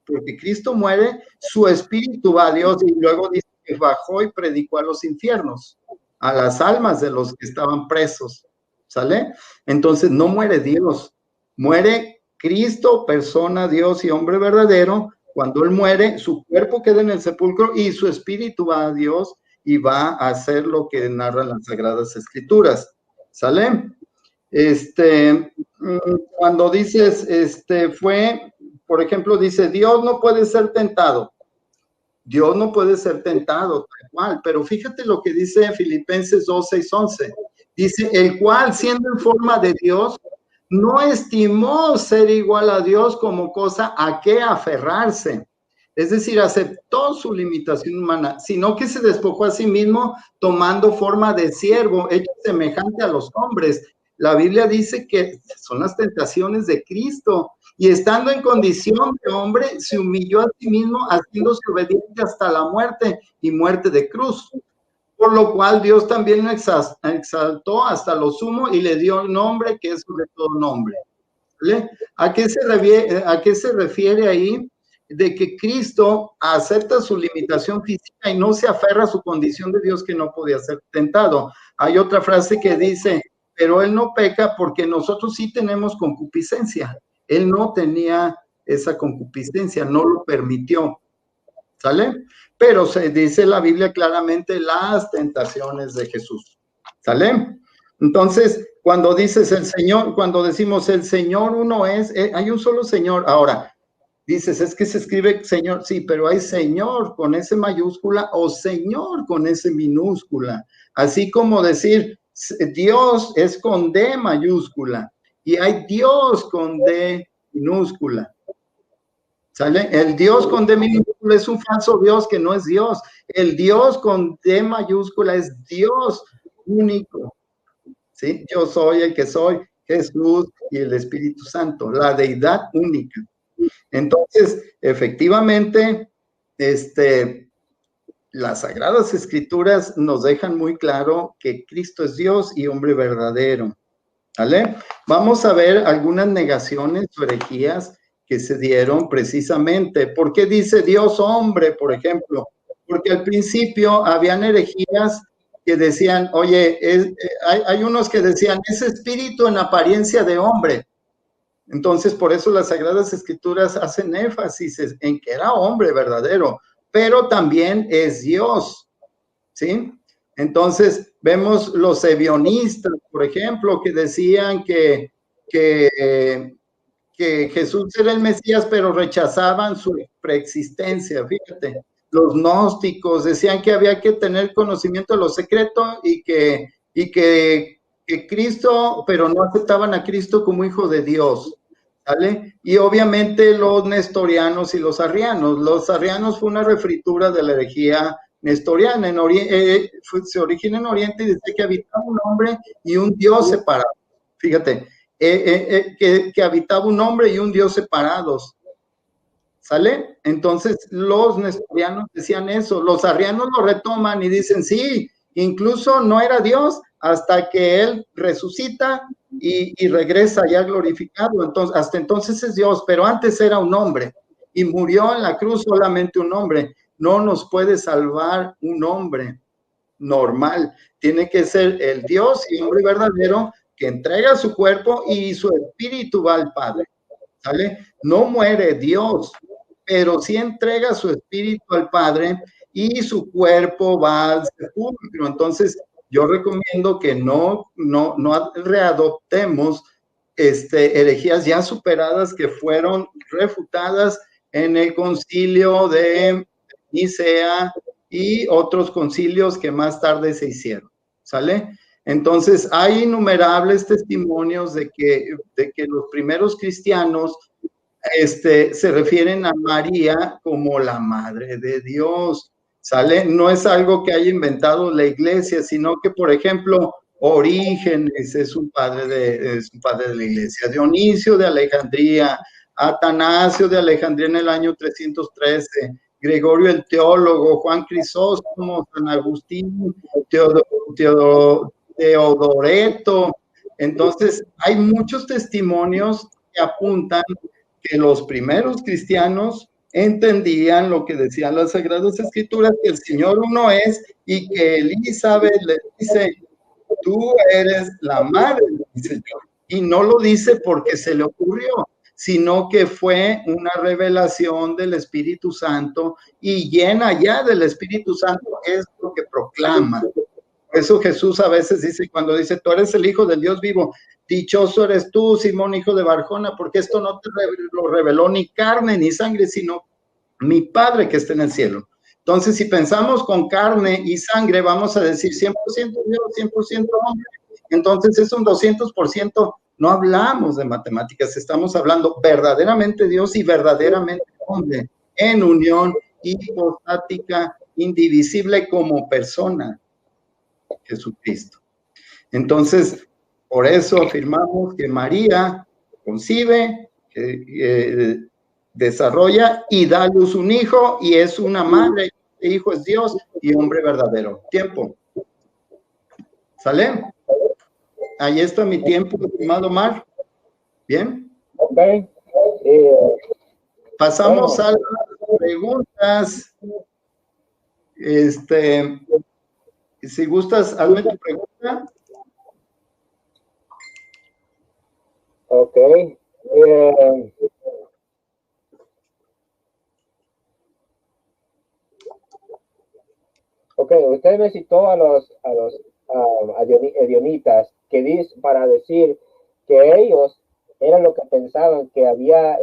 porque Cristo muere, su espíritu va a Dios y luego dice que bajó y predicó a los infiernos, a las almas de los que estaban presos, ¿sale? Entonces no muere Dios, muere Cristo, persona, Dios y hombre verdadero. Cuando él muere, su cuerpo queda en el sepulcro y su espíritu va a Dios y va a hacer lo que narran las Sagradas Escrituras, ¿sale? Cuando dices, por ejemplo, dice, Dios no puede ser tentado. Dios no puede ser tentado, tal cual, pero fíjate lo que dice Filipenses 2, 6, 11. Dice, el cual, siendo en forma de Dios, no estimó ser igual a Dios como cosa a que aferrarse. Es decir, aceptó su limitación humana, sino que se despojó a sí mismo tomando forma de siervo, hecho semejante a los hombres. La Biblia dice que son las tentaciones de Cristo. Y estando en condición de hombre, se humilló a sí mismo, haciéndose obediente hasta la muerte y muerte de cruz. Por lo cual Dios también lo exaltó hasta lo sumo y le dio un nombre que es sobre todo nombre. ¿Vale? ¿A qué se refiere ahí? De que Cristo acepta su limitación física y no se aferra a su condición de Dios que no podía ser tentado. Hay otra frase que dice, pero Él no peca porque nosotros sí tenemos concupiscencia. Él no tenía esa concupiscencia, no lo permitió, ¿sale? Pero se dice la Biblia claramente las tentaciones de Jesús, ¿sale? Entonces, cuando dices el Señor, cuando decimos el Señor uno es, hay un solo Señor. Ahora, dices, es que se escribe Señor, sí, pero hay Señor con S mayúscula o Señor con S minúscula. Así como decir Dios es con D mayúscula y hay Dios con D minúscula. ¿Sale? El Dios con D minúscula es un falso Dios que no es Dios. El Dios con D mayúscula es Dios único. ¿Sí? Yo soy el que soy. Jesús y el Espíritu Santo, la deidad única. Entonces, efectivamente, las Sagradas Escrituras nos dejan muy claro que Cristo es Dios y hombre verdadero. ¿Vale? Vamos a ver algunas negaciones o herejías que se dieron precisamente. ¿Por qué dice Dios hombre, por ejemplo? Porque al principio habían herejías que decían, oye, hay unos que decían, es espíritu en apariencia de hombre. Entonces, por eso las Sagradas Escrituras hacen énfasis en que era hombre verdadero, pero también es Dios, ¿sí? Entonces, vemos los ebionistas, por ejemplo, que decían que Jesús era el Mesías, pero rechazaban su preexistencia, fíjate. Los gnósticos decían que había que tener conocimiento de lo secreto y que Cristo, pero no aceptaban a Cristo como hijo de Dios, ¿vale? Y obviamente los nestorianos y los arrianos. Los arrianos fue una refritura de la herejía nestoriana. Se origina en Oriente y dice que habitaba un hombre y un Dios separado. Fíjate, que habitaba un hombre y un Dios separados. ¿Sale? Entonces los nestorianos decían eso, los arrianos lo retoman y dicen, sí, incluso no era Dios hasta que él resucita y regresa ya glorificado, entonces, hasta entonces es Dios, pero antes era un hombre y murió en la cruz solamente un hombre, no nos puede salvar un hombre normal, tiene que ser el Dios y hombre verdadero que entrega su cuerpo y su espíritu va al Padre, ¿sale? No muere Dios, pero sí entrega su espíritu al Padre y su cuerpo va al sepulcro. Entonces, yo recomiendo que no readoptemos herejías ya superadas que fueron refutadas en el concilio de Nicea y otros concilios que más tarde se hicieron, ¿sale? Entonces, hay innumerables testimonios de que los primeros cristianos se refieren a María como la Madre de Dios, ¿sale? No es algo que haya inventado la iglesia, sino que, por ejemplo, Orígenes es un padre de la iglesia, Dionisio de Alejandría, Atanasio de Alejandría en el año 313, Gregorio el teólogo, Juan Crisóstomo, San Agustín, Teodoreto. Entonces, hay muchos testimonios que apuntan que los primeros cristianos entendían lo que decían las Sagradas Escrituras, que el Señor uno es y que Elizabeth le dice, tú eres la madre del Señor. Y no lo dice porque se le ocurrió, sino que fue una revelación del Espíritu Santo y llena ya del Espíritu Santo es lo que proclama. Por eso Jesús a veces dice, cuando dice, tú eres el Hijo del Dios vivo, dichoso eres tú, Simón, hijo de Barjona, porque esto no te lo reveló ni carne ni sangre, sino mi Padre que está en el cielo. Entonces, si pensamos con carne y sangre, vamos a decir 100% Dios, 100% hombre. Entonces, es un 200%. No hablamos de matemáticas, estamos hablando verdaderamente Dios y verdaderamente hombre, en unión hipostática, indivisible como persona. Jesucristo. Entonces, por eso afirmamos que María concibe, desarrolla y da a luz un hijo y es una madre, el hijo es Dios y hombre verdadero. Tiempo. ¿Sale? Ahí está mi tiempo, estimado Mar. ¿Bien? Ok. Pasamos a las preguntas. Si gustas, hazme tu pregunta. Ok. Ok, usted me citó a los edionitas para decir que ellos eran lo que pensaban que había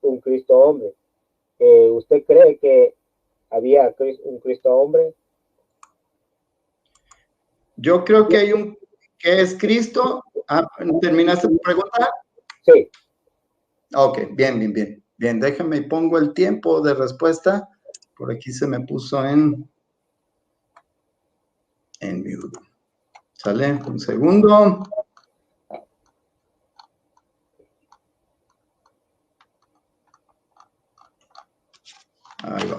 un Cristo hombre. ¿Usted cree que había un Cristo hombre? Yo creo que hay que es Cristo. ¿Terminaste tu pregunta? Sí. Ok, bien. Bien, déjame y pongo el tiempo de respuesta. Por aquí se me puso en mute. ¿Sale? Un segundo. Ahí va.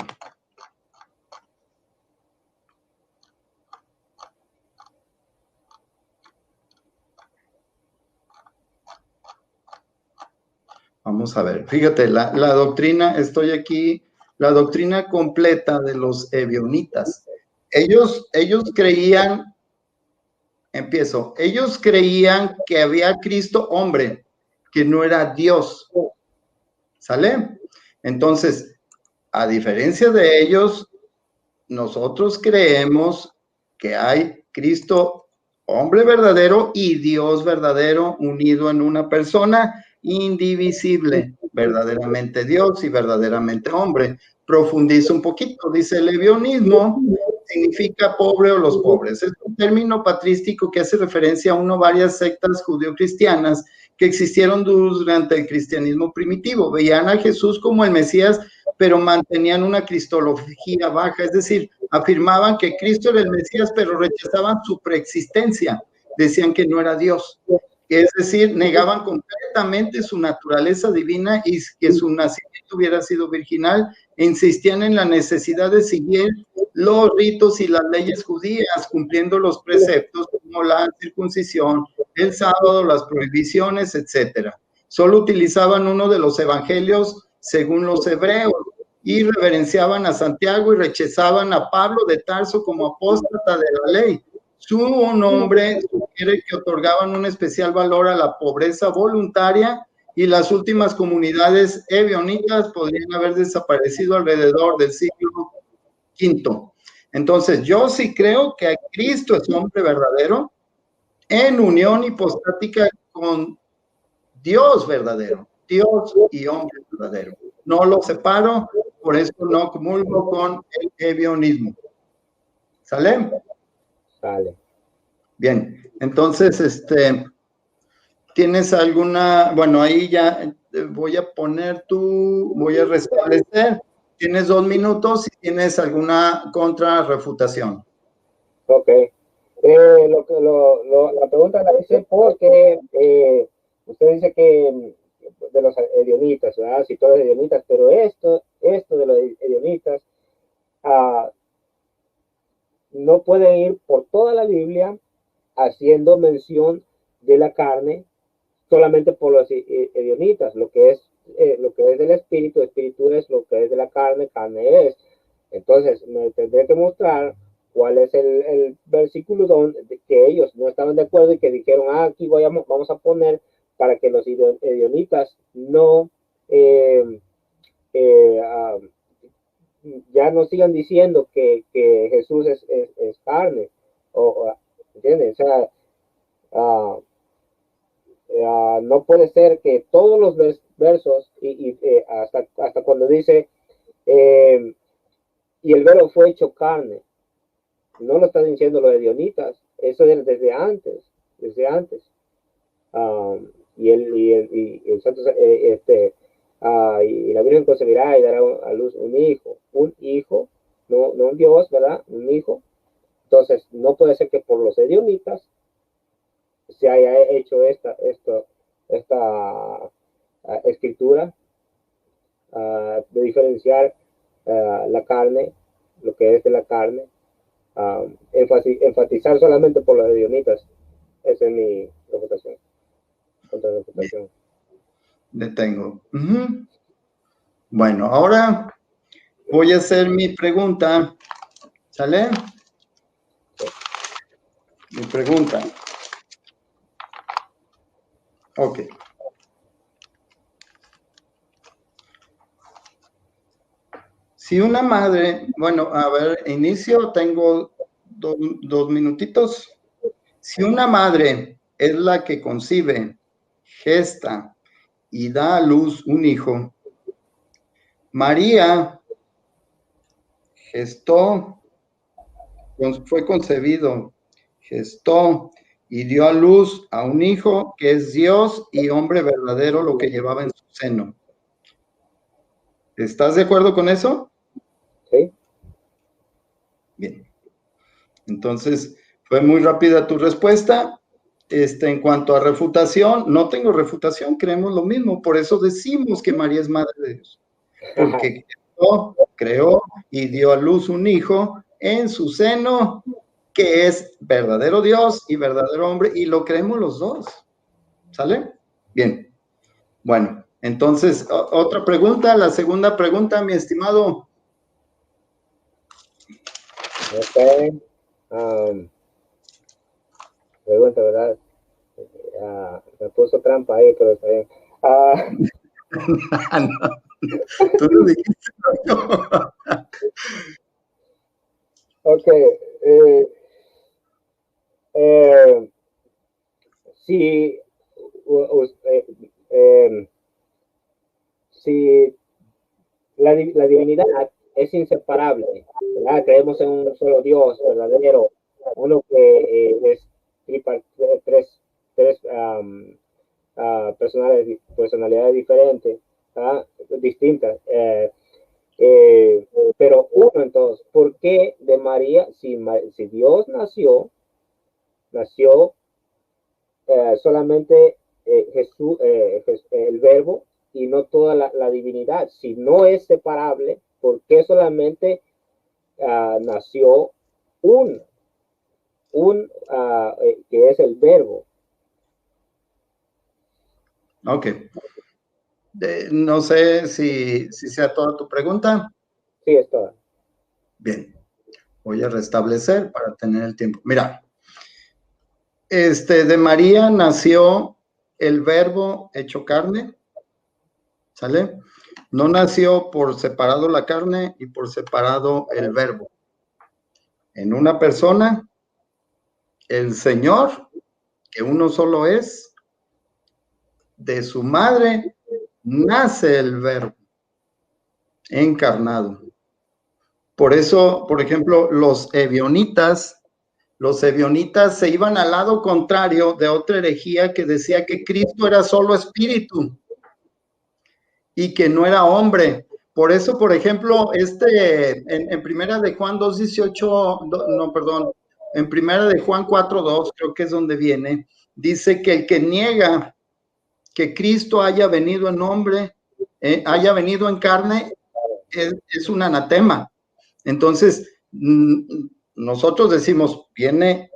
Vamos a ver, fíjate, la doctrina, estoy aquí, la doctrina completa de los ebionitas. Ellos creían, ellos creían que había Cristo hombre, que no era Dios. ¿Sale? Entonces, a diferencia de ellos, nosotros creemos que hay Cristo hombre verdadero y Dios verdadero unido en una persona indivisible, verdaderamente Dios y verdaderamente hombre. Profundiza un poquito, dice el ebionismo significa pobre o los pobres. Es un término patrístico que hace referencia a uno o varias sectas judeocristianas que existieron durante el cristianismo primitivo. Veían a Jesús como el Mesías, pero mantenían una cristología baja, es decir, afirmaban que Cristo era el Mesías, pero rechazaban su preexistencia, decían que no era Dios, es decir, negaban completamente su naturaleza divina y que su nacimiento hubiera sido virginal, e insistían en la necesidad de seguir los ritos y las leyes judías, cumpliendo los preceptos como la circuncisión, el sábado, las prohibiciones, etcétera. Solo utilizaban uno de los evangelios según los hebreos y reverenciaban a Santiago y rechazaban a Pablo de Tarso como apóstata de la ley. Su nombre sugiere que otorgaban un especial valor a la pobreza voluntaria y las últimas comunidades ebionitas podrían haber desaparecido alrededor del siglo V. Entonces, yo sí creo que Cristo es hombre verdadero en unión hipostática con Dios verdadero, Dios y hombre verdadero. No lo separo, por eso no comulgo con el ebionismo. ¿Sale? Sale. Bien, entonces, ¿tienes alguna? Bueno, ahí ya voy a poner voy a restablecer. Tienes 2 minutos si tienes alguna contrarrefutación. Ok. La pregunta la hice porque usted dice que de los edionitas, ¿verdad? Si todos edionitas, pero esto de los edionitas no puede ir por toda la Biblia haciendo mención de la carne solamente por los edionitas, lo que es del espíritu es lo que es de la carne es. Entonces, me tendré que mostrar cuál es el versículo donde que ellos no estaban de acuerdo y que dijeron, aquí vamos a poner para que los edionitas no ya no sigan diciendo que Jesús es carne, ¿entiendes? O sea, no puede ser que todos los versos hasta cuando dice y el verbo fue hecho carne, no lo están diciendo los edionitas, eso es desde antes. Y el santo y la Virgen concebirá y dará a luz un hijo, no un Dios, ¿verdad? Un hijo. Entonces, no puede ser que por los edionitas se haya hecho esta escritura de diferenciar la carne, lo que es de la carne, enfatizar solamente por los edionitas. Esa es mi reputación. Contrarreputación. Detengo. Bueno, ahora voy a hacer mi pregunta. ¿Sale? Mi pregunta. Ok. Si una madre, bueno, a ver, inicio, tengo 2 minutitos. Si una madre es la que concibe, gesta y da a luz un hijo, María gestó, fue concebido, gestó y dio a luz a un hijo que es Dios y hombre verdadero, lo que llevaba en su seno. ¿Estás de acuerdo con eso? Sí. Bien. Entonces, fue muy rápida tu respuesta. En cuanto a refutación, no tengo refutación, creemos lo mismo, por eso decimos que María es madre de Dios, porque creó y dio a luz un hijo en su seno, que es verdadero Dios y verdadero hombre, y lo creemos los dos. ¿Sale? Bien. Bueno, entonces, otra pregunta, la segunda pregunta, mi estimado. Ok. Pregunta, ¿verdad? Me puso trampa ahí, pero está bien. No, tú lo dijiste. Ok. Si, si la divinidad es inseparable, ¿verdad? Creemos en un solo Dios verdadero, uno que es tres personalidades diferentes, distintas, pero uno entonces. ¿Por qué de María, si Dios nació solamente Jesús, el verbo, y no toda la divinidad? Si no es separable, ¿por qué solamente nació un que es el verbo? Ok. No sé si sea toda tu pregunta. Sí, es toda. Bien. Voy a restablecer para tener el tiempo. Mira, de María nació el verbo hecho carne, ¿sale? No nació por separado la carne y por separado el verbo. En una persona, el Señor, que uno solo es, de su madre nace el verbo encarnado. Por eso, por ejemplo, los ebionitas se iban al lado contrario de otra herejía que decía que Cristo era solo espíritu y que no era hombre. Por eso, por ejemplo, en primera de Juan 2:18, no, perdón, en primera de Juan 4:2, creo que es donde viene, dice que el que niega que Cristo haya venido en hombre, haya venido en carne, es un anatema. Entonces, nosotros decimos, viene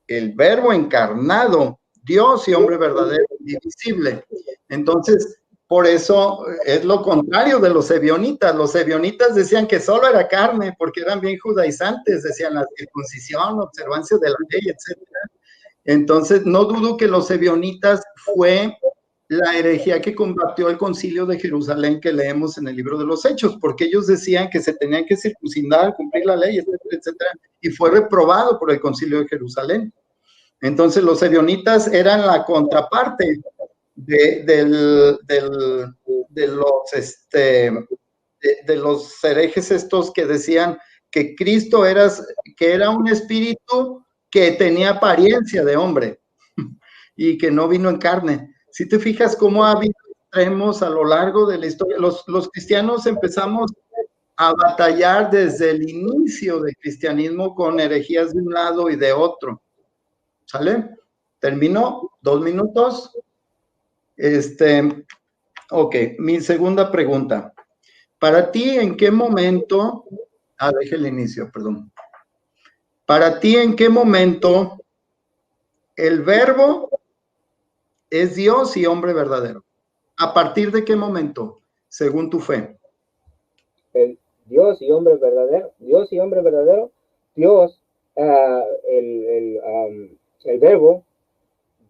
el verbo encarnado, Dios y hombre verdadero, indivisible. Entonces, por eso es lo contrario de los ebionitas. Los ebionitas decían que solo era carne, porque eran bien judaizantes, decían la circuncisión, observancia de la ley, etc. Entonces, no dudo que los ebionitas fue la herejía que combatió el concilio de Jerusalén que leemos en el libro de los Hechos, porque ellos decían que se tenían que circuncidar, cumplir la ley, etcétera, etcétera, y fue reprobado por el concilio de Jerusalén. Entonces los ebionitas eran la contraparte de los herejes estos que decían que Cristo era un espíritu que tenía apariencia de hombre y que no vino en carne. Si te fijas cómo ha habido extremos a lo largo de la historia, los cristianos empezamos a batallar desde el inicio del cristianismo con herejías de un lado y de otro. ¿Sale? Terminó, 2 minutos. Ok, mi segunda pregunta. Para ti, ¿en qué momento? Deje el inicio, perdón. Para ti, ¿en qué momento el verbo es Dios y hombre verdadero? ¿A partir de qué momento, según tu fe? El Dios y hombre verdadero, Dios y hombre verdadero, Dios, el verbo,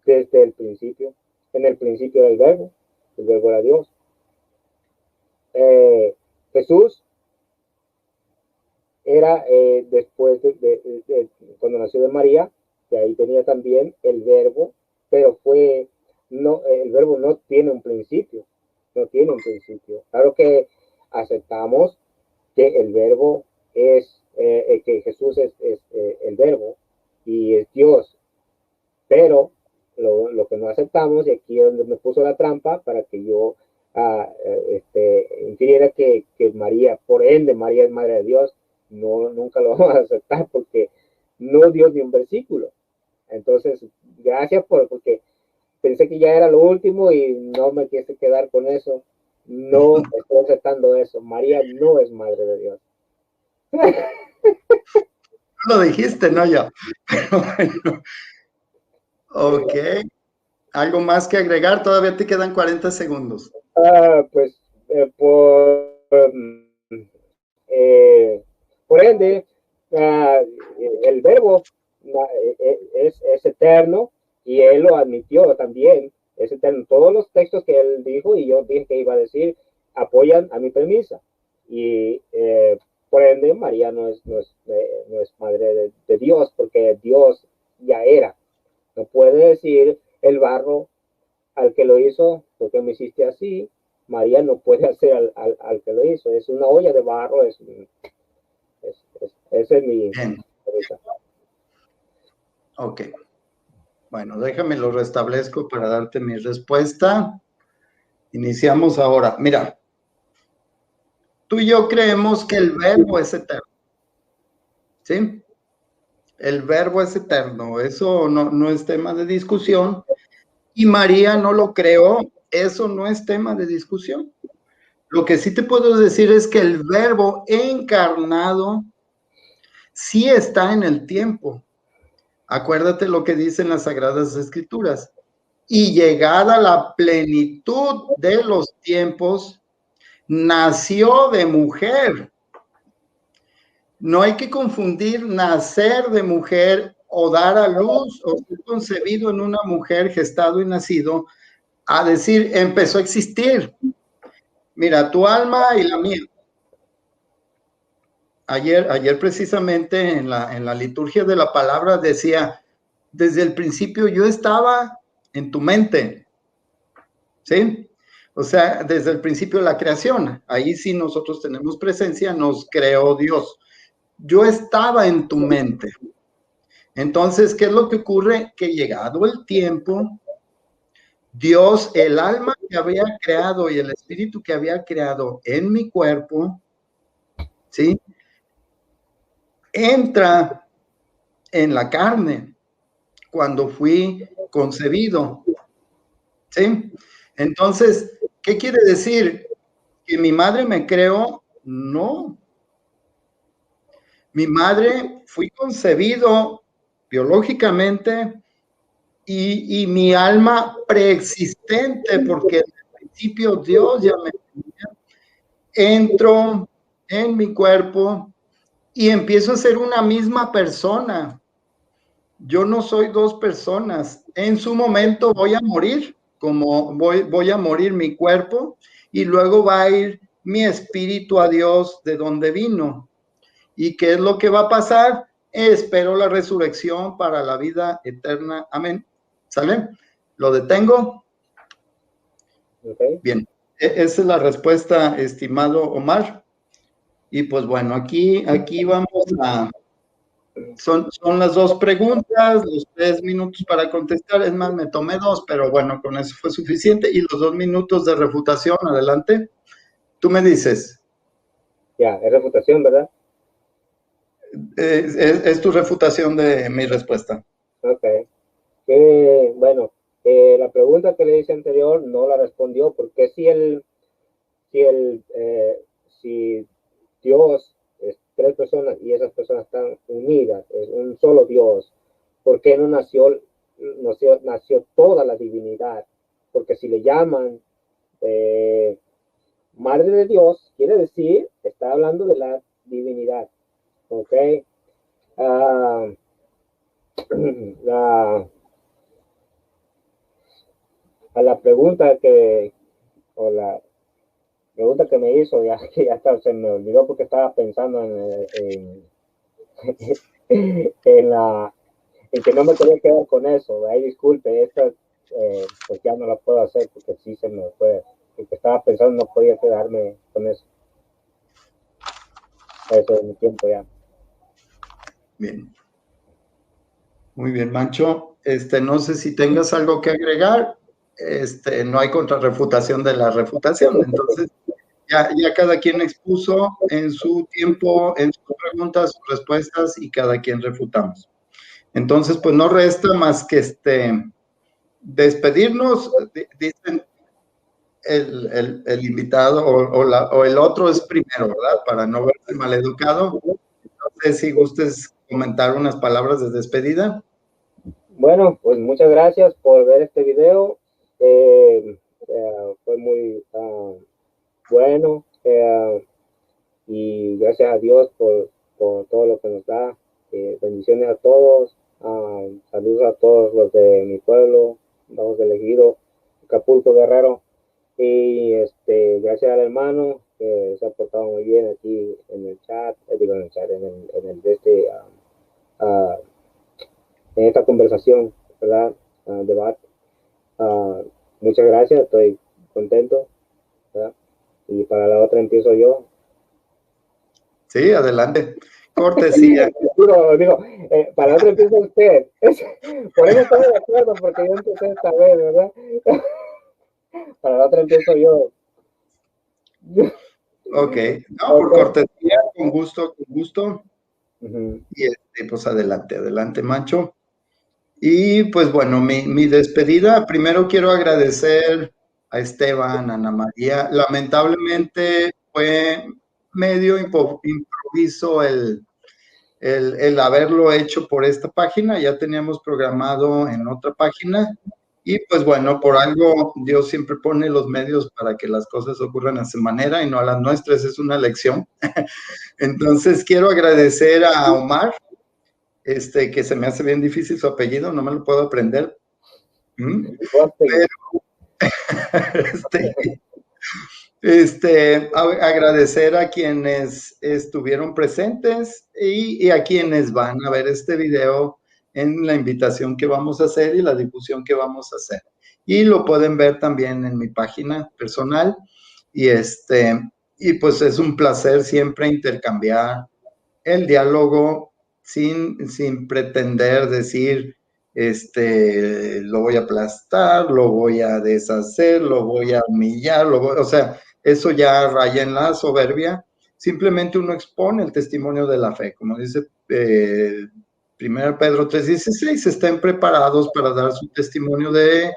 desde el principio, en el principio del verbo, el verbo era Dios. Jesús era después cuando nació de María, que ahí tenía también el verbo, pero el verbo no tiene un principio, no tiene un principio. Claro que aceptamos que el verbo que Jesús es el verbo y es Dios, pero lo que no aceptamos, y aquí es donde me puso la trampa para que yo infiriera que María, por ende, María es madre de Dios. No, nunca lo vamos a aceptar porque no dio ni un versículo. Entonces, gracias porque pensé que ya era lo último y no me quise quedar con eso. No estoy aceptando eso. María no es madre de Dios. Lo dijiste, no yo. Pero bueno, ok. ¿Algo más que agregar? Todavía te quedan 40 segundos. Pues por ende, el verbo es eterno y él lo admitió también. Es eterno. Todos los textos que él dijo y yo dije que iba a decir apoyan a mi premisa. Y por ende, María no es madre de Dios, porque Dios ya era. No puede decir el barro al que lo hizo, porque me hiciste así. María no puede hacer al que lo hizo. Es una olla de barro. Ese es mi... Bien. Ok. Bueno, déjame lo restablezco para darte mi respuesta. Iniciamos ahora. Mira, tú y yo creemos que el verbo es eterno. ¿Sí? El verbo es eterno. Eso no es tema de discusión. Y María no lo creó. Eso no es tema de discusión. Lo que sí te puedo decir es que el verbo encarnado sí está en el tiempo. Acuérdate lo que dicen las Sagradas Escrituras. Y llegada la plenitud de los tiempos, nació de mujer. No hay que confundir nacer de mujer o dar a luz o ser concebido en una mujer, gestado y nacido, a decir, empezó a existir. Mira, tu alma y la mía. Ayer precisamente en la liturgia de la palabra decía, desde el principio yo estaba en tu mente, ¿sí? O sea, desde el principio de la creación, ahí sí nosotros tenemos presencia, nos creó Dios. Yo estaba en tu mente. Entonces, ¿qué es lo que ocurre? Que llegado el tiempo, Dios, el alma que había creado y el espíritu que había creado en mi cuerpo, ¿sí? Entra en la carne cuando fui concebido, ¿sí? Entonces, ¿qué quiere decir? ¿Que mi madre me creó? No. Mi madre, fui concebido biológicamente y mi alma preexistente, porque en el principio Dios ya me tenía, entro en mi cuerpo y empiezo a ser una misma persona. Yo no soy dos personas. En su momento voy a morir, como voy a morir mi cuerpo, y luego va a ir mi espíritu a Dios de donde vino. ¿Y qué es lo que va a pasar? Espero la resurrección para la vida eterna. Amén. ¿Sale? ¿Lo detengo? Okay. Bien. Esa es la respuesta, estimado Omar. Y pues bueno, aquí vamos a... Son las dos preguntas, los 3 minutos para contestar. Es más, me tomé 2, pero bueno, con eso fue suficiente. Y los 2 minutos de refutación, adelante. Tú me dices. Ya, es refutación, ¿verdad? Es tu refutación de mi respuesta. Ok. Bueno, la pregunta que le hice anterior no la respondió, porque si Dios es tres personas y esas personas están unidas, es un solo Dios, ¿por qué no nació toda la divinidad? Porque si le llaman Madre de Dios, quiere decir, está hablando de la divinidad, ¿ok? A la pregunta la pregunta que me hizo, ya hasta se me olvidó porque estaba pensando en que no me quería quedar con eso. Ahí disculpe, esta pues ya no la puedo hacer porque sí se me fue. Porque estaba pensando no podía quedarme con eso. Eso es mi tiempo ya. Bien. Muy bien, Mancho. No sé si tengas algo que agregar. No hay contrarrefutación de la refutación. Entonces, ya cada quien expuso en su tiempo, en sus preguntas, sus respuestas y cada quien refutamos. Entonces, pues no resta más que despedirnos. Dicen, el invitado o el otro es primero, ¿verdad? Para no verse maleducado. No sé si gustes comentar unas palabras de despedida. Bueno, pues muchas gracias por ver este video. Fue muy bueno y gracias a Dios por todo lo que nos da. Bendiciones a todos. Saludos a todos los de mi pueblo, Vamos de Ejido, Acapulco, Guerrero. Y gracias al hermano que se ha portado muy bien aquí en el chat, digo en el chat, en esta conversación, ¿verdad? Debate. Muchas gracias, estoy contento, ¿verdad? Y para la otra empiezo yo. Sí, adelante. Cortesía. Digo, para la otra empieza usted. Por eso estamos de acuerdo, porque yo empecé esta vez, ¿verdad? Para la otra empiezo yo. Ok, no, por cortesía, con gusto, con gusto. Y pues adelante, adelante, Mancho. Y pues bueno, mi despedida, primero quiero agradecer a Esteban, a Ana María. Lamentablemente fue medio improviso el haberlo hecho por esta página, ya teníamos programado en otra página. Y pues bueno, por algo Dios siempre pone los medios para que las cosas ocurran a su manera y no a las nuestras, es una lección. Entonces quiero agradecer a Omar, que se me hace bien difícil su apellido, no me lo puedo aprender. Pero, agradecer a quienes estuvieron presentes y a quienes van a ver este video en la invitación que vamos a hacer y la difusión que vamos a hacer. Y lo pueden ver también en mi página personal. Y pues es un placer siempre intercambiar el diálogo sin pretender decir, lo voy a aplastar, lo voy a deshacer, lo voy a humillar, o sea, eso ya raya en la soberbia. Simplemente uno expone el testimonio de la fe, como dice 1 Pedro 3:16, estén preparados para dar su testimonio de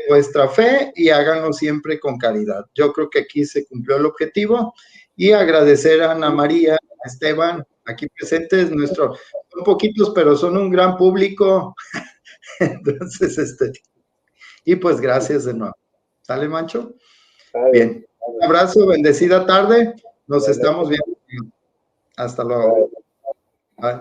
vuestra fe y háganlo siempre con caridad. Yo creo que aquí se cumplió el objetivo y agradecer a Ana María, a Esteban, aquí presentes, son poquitos, pero son un gran público. Entonces, y pues gracias de nuevo. ¿Sale, Mancho? Bien. Un abrazo, bendecida tarde. Nos estamos viendo. Hasta luego. Bye.